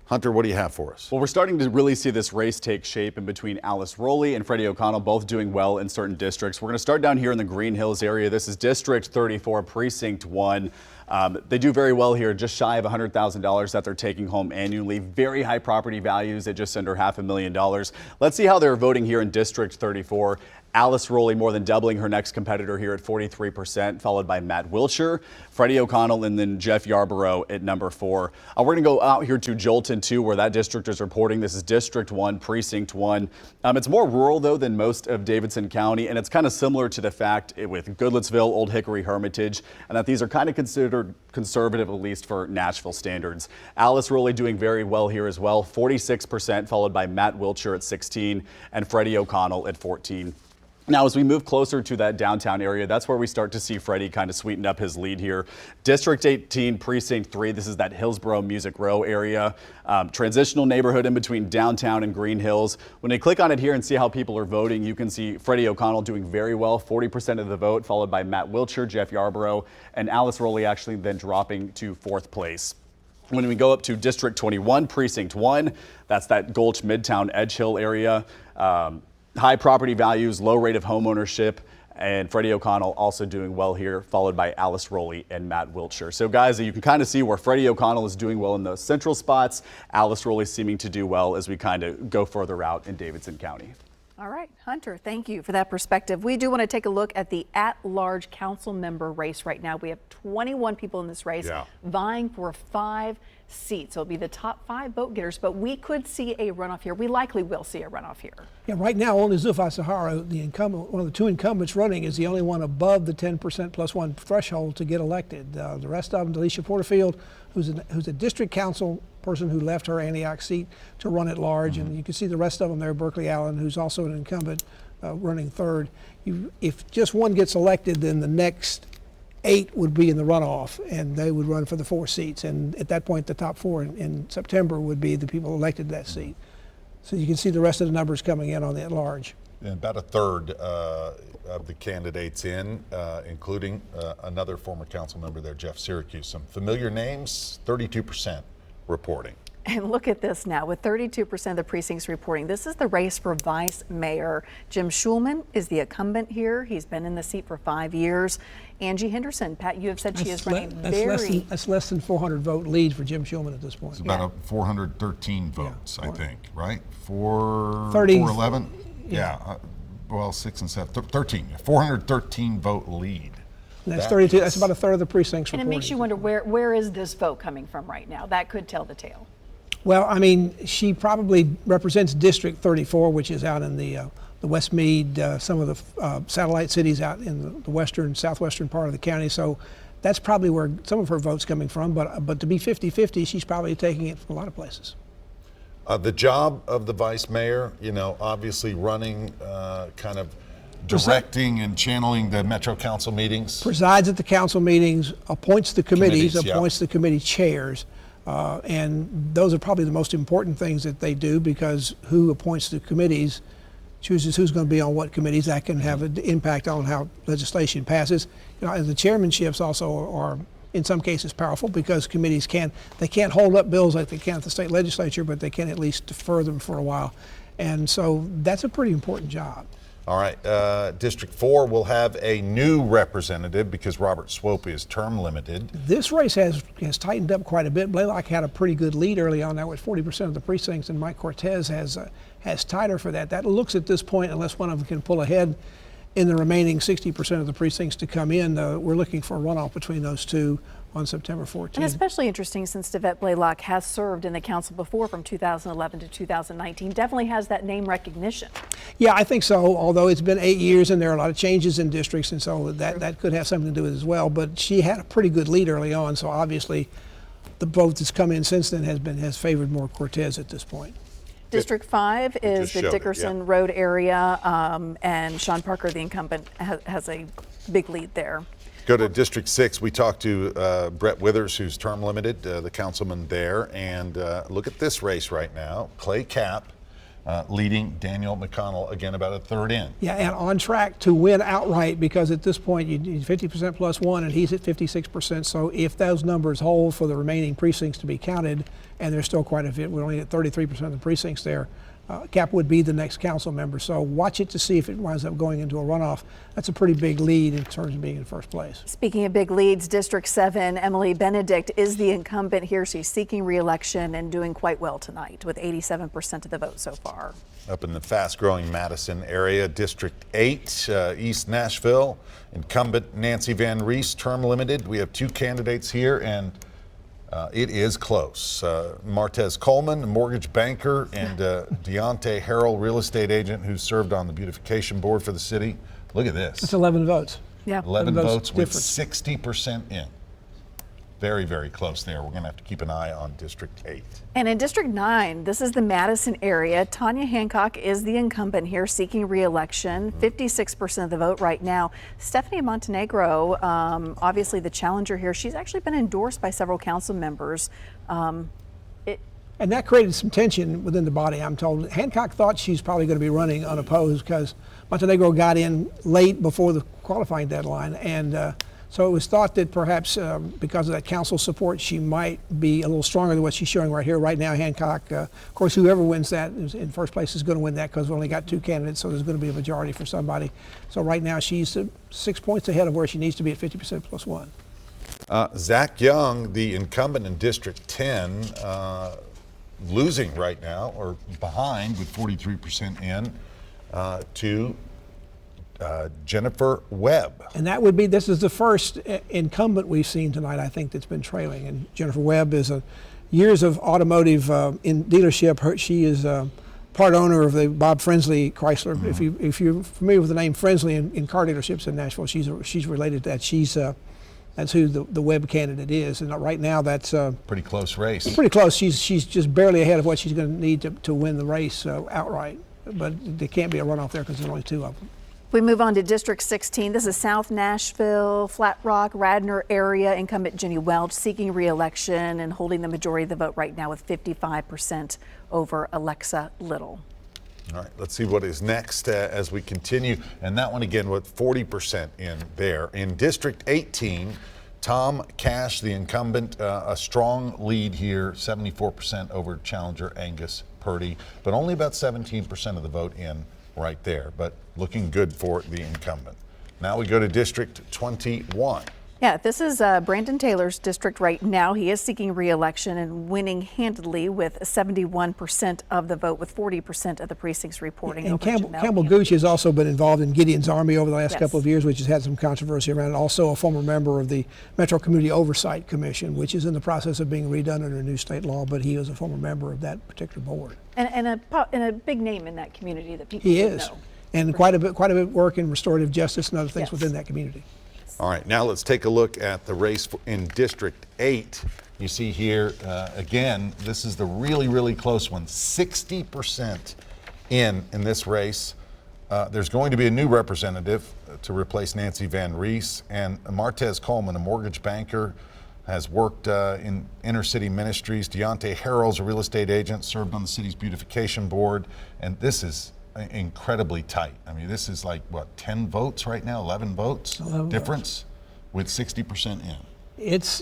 Hunter, what do you have for us? Well, we're starting to really see this race take shape in between Alice Rowley and Freddie O'Connell, both doing well in certain districts. We're going to start down here in the Green Hills area. This is District 34, Precinct 1. They do very well here, just shy of $100,000 that they're taking home annually. Very high property values at just under $500,000. Let's see how they're voting here in District 34. Alice Rowley more than doubling her next competitor here at 43%, followed by Matt Wiltshire, Freddie O'Connell, and then Jeff Yarborough at number 4. We're going to go out here to Jolton 2, where that district is reporting. This is District 1, Precinct 1. It's more rural, though, than most of Davidson County, and it's kind of similar to the fact with Goodlettsville, Old Hickory, Hermitage, and that these are kind of considered conservative, at least for Nashville standards. Alice Rowley doing very well here as well, 46%, followed by Matt Wiltshire at 16 and Freddie O'Connell at 14. Now, as we move closer to that downtown area, that's where we start to see Freddie kind of sweeten up his lead here. District 18, Precinct 3, this is that Hillsborough Music Row area. Transitional neighborhood in between downtown and Green Hills. When you click on it here and see how people are voting, you can see Freddie O'Connell doing very well, 40% of the vote, followed by Matt Wiltshire, Jeff Yarborough, and Alice Rowley actually then dropping to 4th place. When we go up to District 21, Precinct 1, that's that Gulch, Midtown, Edge Hill area. High property values, low rate of home ownership, and Freddie O'Connell also doing well here, followed by Alice Rowley and Matt Wiltshire. So guys, you can kind of see where Freddie O'Connell is doing well in those central spots. Alice Rowley seeming to do well as we kind of go further out in Davidson County. All right, Hunter, thank you for that perspective. We do want to take a look at the at-large council member race right now. We have 21 people in this race vying for 5 seats. So it'll be the top 5 vote getters, but we could see a runoff here. We likely will see a runoff here. Yeah, right now only Zulfa Sahara, the incumbent, one of the 2 incumbents running, is the only one above the 10% plus 1 threshold to get elected. The rest of them, Delisha Porterfield, who's a district council person who left her Antioch seat to run at large, and you can see the rest of them there. Berkeley Allen, who's also an incumbent, running 3rd. If just one gets elected, then the next 8 would be in the runoff, and they would run for the 4 seats. And at that point, the top 4 in September would be the people elected to that seat. So you can see the rest of the numbers coming in on the at-large. And about a third of the candidates including another former council member there, Jeff Syracuse. Some familiar names, 32% reporting. And look at this now, with 32% of the precincts reporting. This is the race for vice mayor. Jim Schulman is the incumbent here. He's been in the seat for 5 years. Angie Henderson, Pat, you have said she is running That's less than 400 vote lead for Jim Schulman at this point. It's about 413 votes, I think, right? 30, 411? Well, 6 and 7, 13, 413 vote lead. And that's 32, that's about a third of the precincts and reporting. it makes you wonder, where is this vote coming from right now? That could tell the tale. Well, I mean, she probably represents District 34, which is out in the Westmead, some of the satellite cities out in the western, southwestern part of the county. So that's probably where some of her vote's coming from. But to be 50-50, she's probably taking it from a lot of places. The job of the vice mayor, obviously running, kind of directing and channeling the Metro Council meetings. Presides at the council meetings, appoints the committees, appoints the committee chairs. And those are probably the most important things that they do, because who appoints the committees chooses who's going to be on what committees. That can have an impact on how legislation passes. And the chairmanships also are, in some cases, powerful, because committees can't hold up bills like they can at the state legislature, but they can at least defer them for a while. And so that's a pretty important job. All right, District 4 will have a new representative because Robert Swope is term limited. This race has tightened up quite a bit. Blaylock had a pretty good lead early on there with 40% of the precincts, and Mike Cortez has tighter for that. That looks at this point, unless one of them can pull ahead in the remaining 60% of the precincts to come in, we're looking for a runoff between those two on September 14th. And especially interesting since Devette Blaylock has served in the council before from 2011 to 2019, definitely has that name recognition. Yeah, I think so, although it's been 8 years and there are a lot of changes in districts, and so that could have something to do with it as well. But she had a pretty good lead early on, so obviously the vote that's come in since then has favored more Cortez at this point. District 5 is the Dickerson Road area, and Sean Parker, the incumbent, has a big lead there. Go to District 6. We talked to Brett Withers, who's term limited, the councilman there. And look at this race right now. Clay Capp leading Daniel McConnell, again, about a third in. Yeah, and on track to win outright, because at this point you need 50% plus 1, and he's at 56%. So if those numbers hold for the remaining precincts to be counted, and there's still quite a bit, we're only at 33% of the precincts there, Cap would be the next council member. So watch it to see if it winds up going into a runoff. That's a pretty big lead in terms of being in first place. Speaking of big leads, District 7, Emily Benedict is the incumbent here. She's seeking re-election and doing quite well tonight with 87% of the vote so far. Up in the fast-growing Madison area, District 8, East Nashville, incumbent Nancy Van Rees, term limited. We have two candidates here, and it is close. Martez Coleman, a mortgage banker, and Deontay Harrell, real estate agent who served on the beautification board for the city. Look at this. It's 11 votes. Yeah. 11 votes with difference. 60% in. Very, very close there. We're going to have to keep an eye on District 8. And in District 9, this is the Madison area. Tanya Hancock is the incumbent here seeking re-election, 56% of the vote right now. Stephanie Montenegro, obviously the challenger here, she's actually been endorsed by several council members. And that created some tension within the body, I'm told. Hancock thought she's probably going to be running unopposed because Montenegro got in late before the qualifying deadline. And so it was thought that perhaps because of that council support, she might be a little stronger than what she's showing right here. Right now, Hancock, of course, whoever wins that in first place is going to win that because we only got two candidates, so there's going to be a majority for somebody. So right now, she's 6 points ahead of where she needs to be at 50% plus one. Zach Young, the incumbent in District 10, losing right now, or behind with 43% in, to Jennifer Webb. And that would be, this is the first incumbent we've seen tonight, I think, that's been trailing. And Jennifer Webb is years of automotive in dealership. She is part owner of the Bob Frensley Chrysler. Mm-hmm. If you're familiar with the name Frensley in car dealerships in Nashville, she's related to that. That's who the Webb candidate is. And right now, that's pretty close race. Pretty close. She's just barely ahead of what she's going to need to win the race outright. But there can't be a runoff there because there's only two of them. We move on to District 16. This is South Nashville, Flat Rock, Radnor area. Incumbent Jenny Welch seeking re-election and holding the majority of the vote right now with 55% over Alexa Little. All right, let's see what is next as we continue. And that one again with 40% in there. In District 18, Tom Cash, the incumbent, a strong lead here, 74% over challenger Angus Purdy, but only about 17% of the vote in right there, but looking good for the incumbent. Now we go to District 21. Yeah, this is Brandon Taylor's district right now. He is seeking re-election and winning handedly with 71% of the vote, with 40% of the precincts reporting. And Campbell Gooch has also been involved in Gideon's Army over the last couple of years, which has had some controversy around it. Also a former member of the Metro Community Oversight Commission, which is in the process of being redone under new state law, but he was a former member of that particular board. And a big name in that community that people He should is. know. And quite a bit work in restorative justice and other things within that community. All right, now let's take a look at the race in District 8. You see here, again, this is the really, really close one. 60% in this race. There's going to be a new representative to replace Nancy Van Rees, and Martez Coleman, a mortgage banker, has worked in inner city ministries. Deontay Harrell's a real estate agent, served on the city's beautification board, and this is incredibly tight. I mean, this is like, what, 10 votes right now, 11 votes difference with 60% in. It's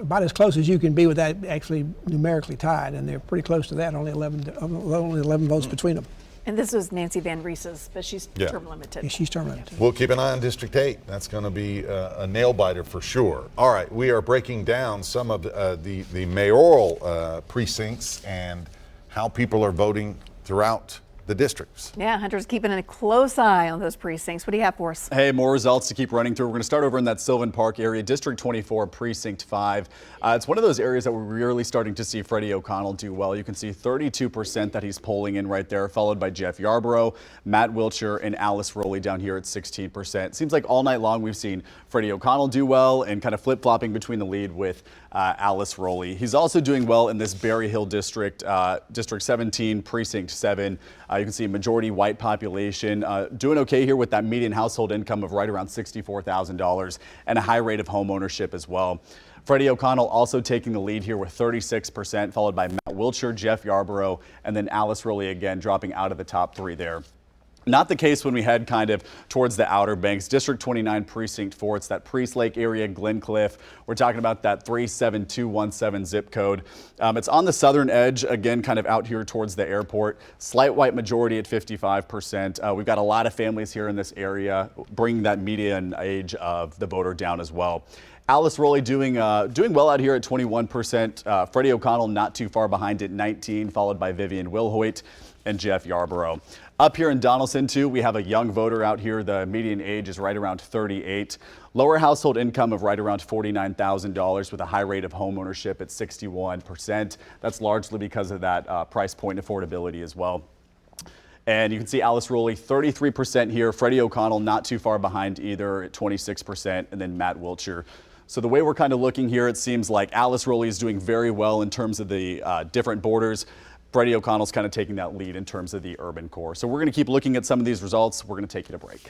about as close as you can be with that actually numerically tied, and they're pretty close to that, only 11 votes between them. And this was Nancy Van Rees's, but she's term limited. Yeah, she's term limited. We'll keep an eye on District 8. That's going to be a nail biter for sure. All right, we are breaking down some of the mayoral precincts and how people are voting throughout the districts. Yeah, Hunter's keeping a close eye on those precincts. What do you have for us? Hey, more results to keep running through. We're going to start over in that Sylvan Park area, District 24, Precinct 5. It's one of those areas that we're really starting to see Freddie O'Connell do well. You can see 32% that he's polling in right there, followed by Jeff Yarborough, Matt Wiltshire, and Alice Rowley down here at 16%. Seems like all night long we've seen Freddie O'Connell do well and kind of flip-flopping between the lead with Alice Rowley. He's also doing well in this Berry Hill district, District 17, Precinct 7. You can see a majority white population doing okay here with that median household income of right around $64,000 and a high rate of home ownership as well. Freddie O'Connell also taking the lead here with 36%, followed by Matt Wiltshire, Jeff Yarborough, and then Alice Rowley again dropping out of the top three there. Not the case when we head kind of towards the Outer Banks. District 29, Precinct 4, it's that Priest Lake area, Glencliff. We're talking about that 37217 zip code. It's on the southern edge, again, kind of out here towards the airport. Slight white majority at 55%. We've got a lot of families here in this area, bringing that median age of the voter down as well. Alice Rowley doing well out here at 21%. Freddie O'Connell not too far behind at 19, followed by Vivian Wilhoit and Jeff Yarborough. Up here in Donaldson, too, we have a young voter out here. The median age is right around 38. Lower household income of right around $49,000 with a high rate of home ownership at 61%. That's largely because of that price point affordability as well. And you can see Alice Rowley, 33% here. Freddie O'Connell not too far behind either at 26%, and then Matt Wiltshire. So the way we're kind of looking here, it seems like Alice Rowley is doing very well in terms of the different borders. Freddie O'Connell's kind of taking that lead in terms of the urban core. So we're going to keep looking at some of these results. We're going to take you to break.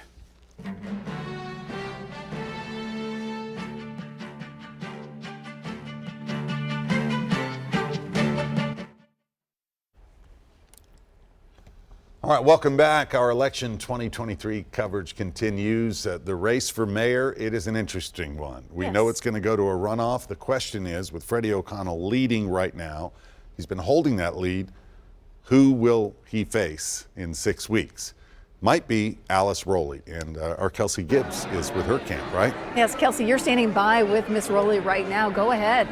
All right, welcome back. Our election 2023 coverage continues. The race for mayor, it is an interesting one. We know it's going to go to a runoff. The question is, with Freddie O'Connell leading right now, he's been holding that lead. Who will he face in 6 weeks? Might be Alice Rowley, and our Kelsey Gibbs is with her camp, right? Yes, Kelsey, you're standing by with Miss Rowley right now. Go ahead.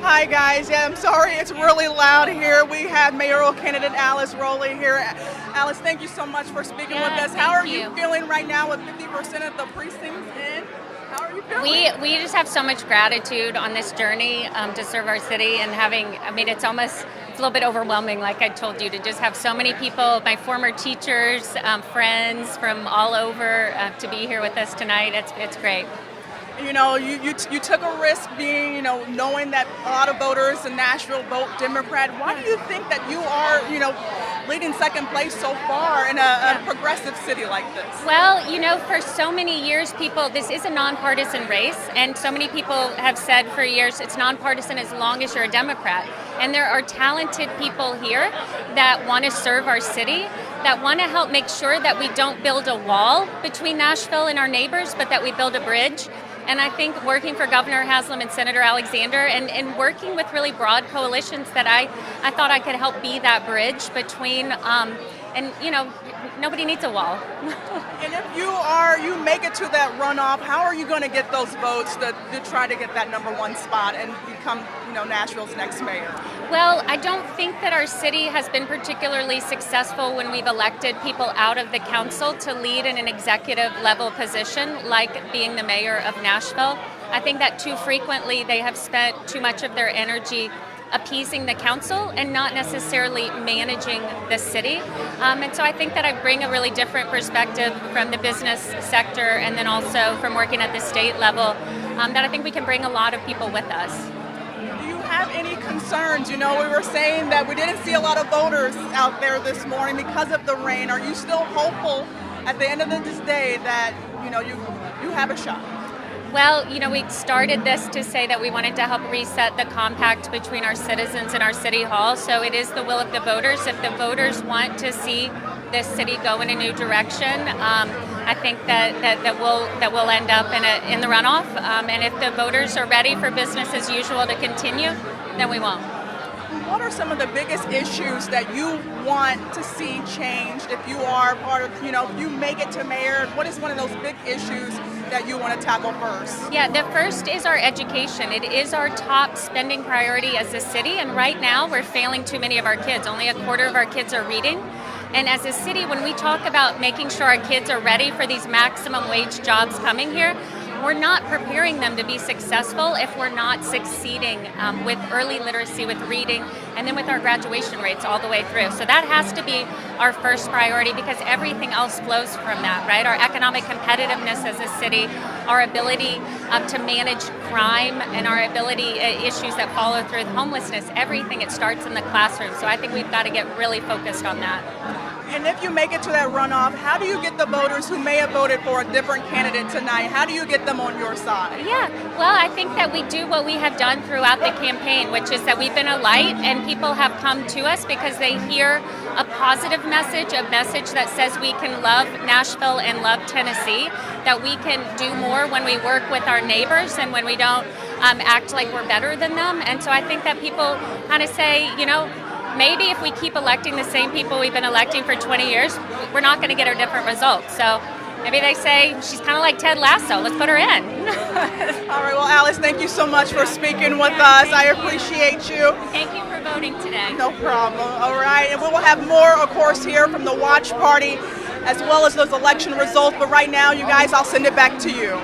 Hi guys, yeah, I'm sorry it's really loud here. We have mayoral candidate Alice Rowley here. Alice, thank you so much for speaking with us. How are you feeling right now with 50% of the precincts in? How are you feeling? We just have so much gratitude on this journey to serve our city, and it's a little bit overwhelming, like I told you, to just have so many people, my former teachers, friends from all over to be here with us tonight. It's great. You know, you took a risk being, knowing that a lot of voters in Nashville vote Democrat. Why do you think that you are, leading second place so far in a progressive city like this? Well, for so many years, this is a nonpartisan race, and so many people have said for years it's nonpartisan as long as you're a Democrat. And there are talented people here that want to serve our city, that want to help make sure that we don't build a wall between Nashville and our neighbors, but that we build a bridge. And I think working for Governor Haslam and Senator Alexander and working with really broad coalitions that I thought I could help be that bridge between, nobody needs a wall. And if you make it to that runoff, how are you going to get those votes to try to get that #1 spot and become, Nashville's next mayor? Well, I don't think that our city has been particularly successful when we've elected people out of the council to lead in an executive level position, like being the mayor of Nashville. I think that too frequently they have spent too much of their energy appeasing the council and not necessarily managing the city. And so I think that I bring a really different perspective from the business sector and then also from working at the state level that I think we can bring a lot of people with us. Do you have any concerns? We were saying that we didn't see a lot of voters out there this morning because of the rain. Are you still hopeful at the end of this day that, you have a shot? Well, we started this to say that we wanted to help reset the compact between our citizens and our city hall. So it is the will of the voters. If the voters want to see this city go in a new direction, I think that we'll end up in the runoff. And if the voters are ready for business as usual to continue, then we won't. What are some of the biggest issues that you want to see changed if you are part of, if you make it to mayor? What is one of those big issues that you want to tackle first? Yeah, the first is our education. It is our top spending priority as a city, and right now we're failing too many of our kids. Only a quarter of our kids are reading. And as a city, when we talk about making sure our kids are ready for these maximum wage jobs coming here, we're not preparing them to be successful if we're not succeeding with early literacy, with reading, and then with our graduation rates all the way through. So that has to be our first priority because everything else flows from that, right? Our economic competitiveness as a city, our ability to manage crime, and our ability issues that follow through homelessness, everything, it starts in the classroom. So I think we've got to get really focused on that. And if you make it to that runoff, how do you get the voters who may have voted for a different candidate tonight? How do you get them on your side? Yeah, well, I think that we do what we have done throughout the campaign, which is that we've been a light and people have come to us because they hear a positive message, a message that says we can love Nashville and love Tennessee, that we can do more when we work with our neighbors and when we don't act like we're better than them. And so I think that people kind of say, you know, maybe if we keep electing the same people we've been electing for 20 years, we're not going to get a different result. So maybe they say she's kind of like Ted Lasso. Let's put her in. All right. Well, Alice, thank you so much for speaking with us. I appreciate you. Thank you for voting today. No problem. All right. And we will have more, of course, here from the watch party, as well as those election results. But right now, you guys, I'll send it back to you.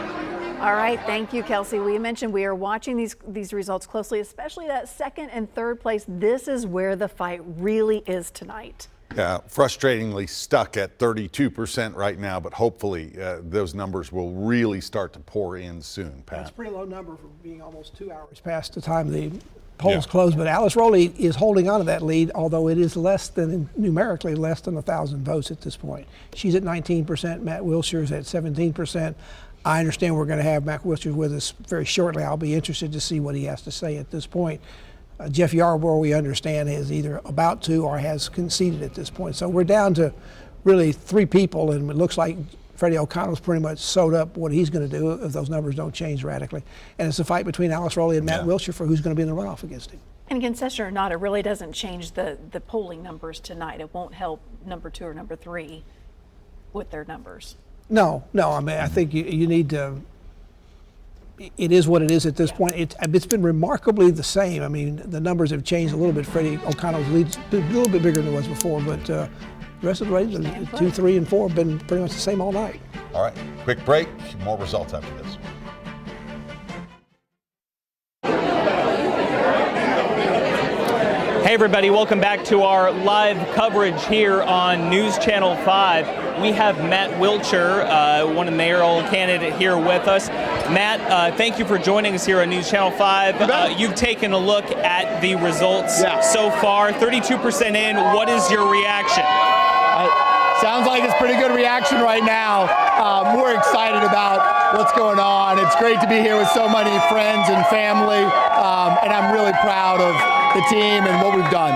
All right, thank you, Kelsey. We mentioned we are watching these results closely, especially that second and third place. This is where the fight really is tonight. Yeah, frustratingly stuck at 32% right now, but hopefully those numbers will really start to pour in soon, Pat. That's a pretty low number for being almost 2 hours past the time the polls closed, but Alice Rowley is holding on to that lead, although it is numerically less than 1,000 votes at this point. She's at 19%, Matt Wilshire's at 17%. I understand we're going to have Matt Wilshire with us very shortly. I'll be interested to see what he has to say at this point. Jeff Yarborough, we understand, is either about to or has conceded at this point. So we're down to really 3 people, and it looks like Freddie O'Connell's pretty much sewed up what he's going to do if those numbers don't change radically. And it's a fight between Alice Rowley and Matt Wilshire for who's going to be in the runoff against him. And concession or not, it really doesn't change the polling numbers tonight. It won't help number 2 or number 3 with their numbers. No. I mean, I think you need to. It is what it is at this point. It's been remarkably the same. I mean, the numbers have changed a little bit. Freddie O'Connell's lead's a little bit bigger than it was before, but the rest of the races, 2, 3, and 4, have been pretty much the same all night. All right, quick break. More results after this. Hey everybody, welcome back to our live coverage here on News Channel 5. We have Matt Wilshire, one of the mayoral candidate here with us. Matt, thank you for joining us here on News Channel 5. You've taken a look at the results so far, 32% in. What is your reaction? Sounds like it's pretty good reaction right now. We're excited about what's going on. It's great to be here with so many friends and family, and I'm really proud of the team and what we've done.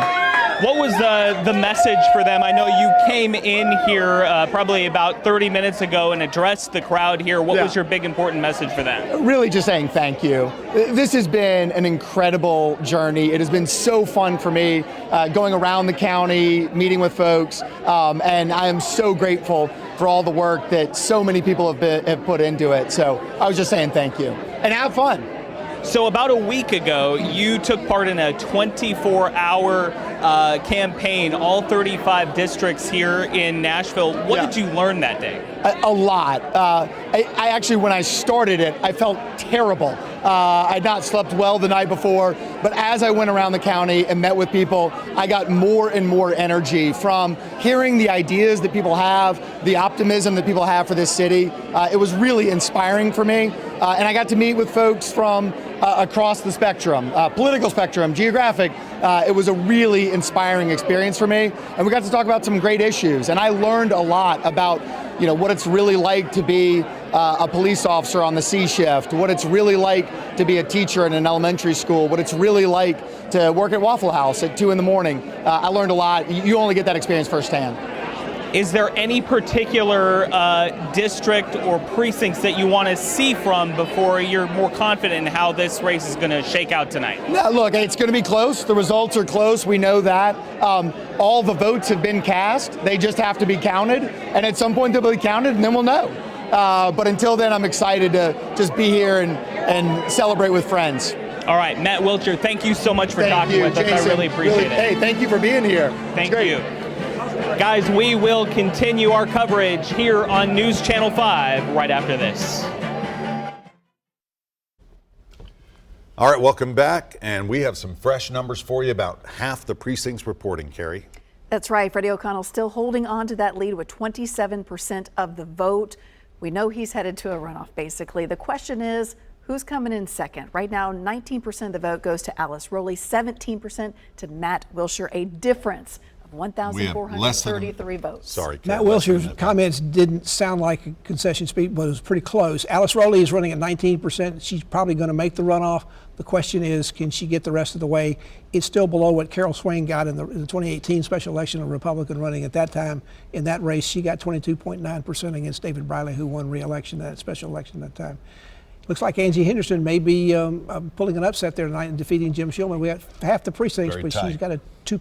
What was the message for them? I know you came in here probably about 30 minutes ago and addressed the crowd here. What was your big important message for them? Really just saying thank you. This has been an incredible journey. It has been so fun for me going around the county, meeting with folks, and I am so grateful for all the work that so many people have put into it. So I was just saying thank you. And have fun. So about a week ago, you took part in a 24-hour campaign, all 35 districts here in Nashville. What did you learn that day? A lot. I actually, when I started it, I felt terrible. I had not slept well the night before, but as I went around the county and met with people, I got more and more energy from hearing the ideas that people have, the optimism that people have for this city. It was really inspiring for me, and I got to meet with folks from across the spectrum, political spectrum, geographic. It was a really inspiring experience for me, and we got to talk about some great issues, and I learned a lot about what it's really like to be a police officer on the C shift, what it's really like to be a teacher in an elementary school, what it's really like to work at Waffle House at 2 in the morning. I learned a lot. You only get that experience firsthand. Is there any particular district or precincts that you want to see from before you're more confident in how this race is going to shake out tonight? No, look, it's going to be close. The results are close. We know that. All the votes have been cast. They just have to be counted. And at some point they'll be counted and then we'll know. But until then, I'm excited to just be here and celebrate with friends. All right, Matt Wilshire, thank you so much for talking with us. I really appreciate it. Hey, thank you for being here. Thank you. Guys, we will continue our coverage here on News Channel 5 right after this. All right, welcome back. And we have some fresh numbers for you. About half the precincts reporting, Carrie. That's right. Freddie O'Connell still holding on to that lead with 27% of the vote. We know he's headed to a runoff, basically. The question is, who's coming in second? Right now, 19% of the vote goes to Alice Rowley, 17% to Matt Wilshire, a difference of 1,433 votes. Sorry, Ken, Matt less than Wilshire's that. comments didn't sound like a concession speech, but it was pretty close. Alice Rowley is running at 19%. She's probably going to make the runoff. The question is, can she get the rest of the way? It's still below what Carol Swain got in the 2018 special election, a Republican running at that time. In that race, she got 22.9% against David Briley, who won re-election in that special election at that time. Looks like Angie Henderson may be pulling an upset there tonight and defeating Jim Shulman. We have half the precincts, Very but tight. she's got a 2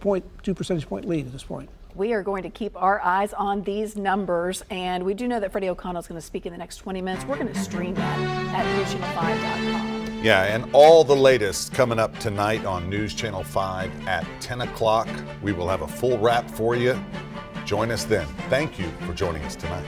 percentage point lead at this point. We are going to keep our eyes on these numbers, and we do know that Freddie O'Connell is going to speak in the next 20 minutes. We're going to stream that at newschannel5.com. Yeah, and all the latest coming up tonight on News Channel 5 at 10 o'clock. We will have a full wrap for you. Join us then. Thank you for joining us tonight.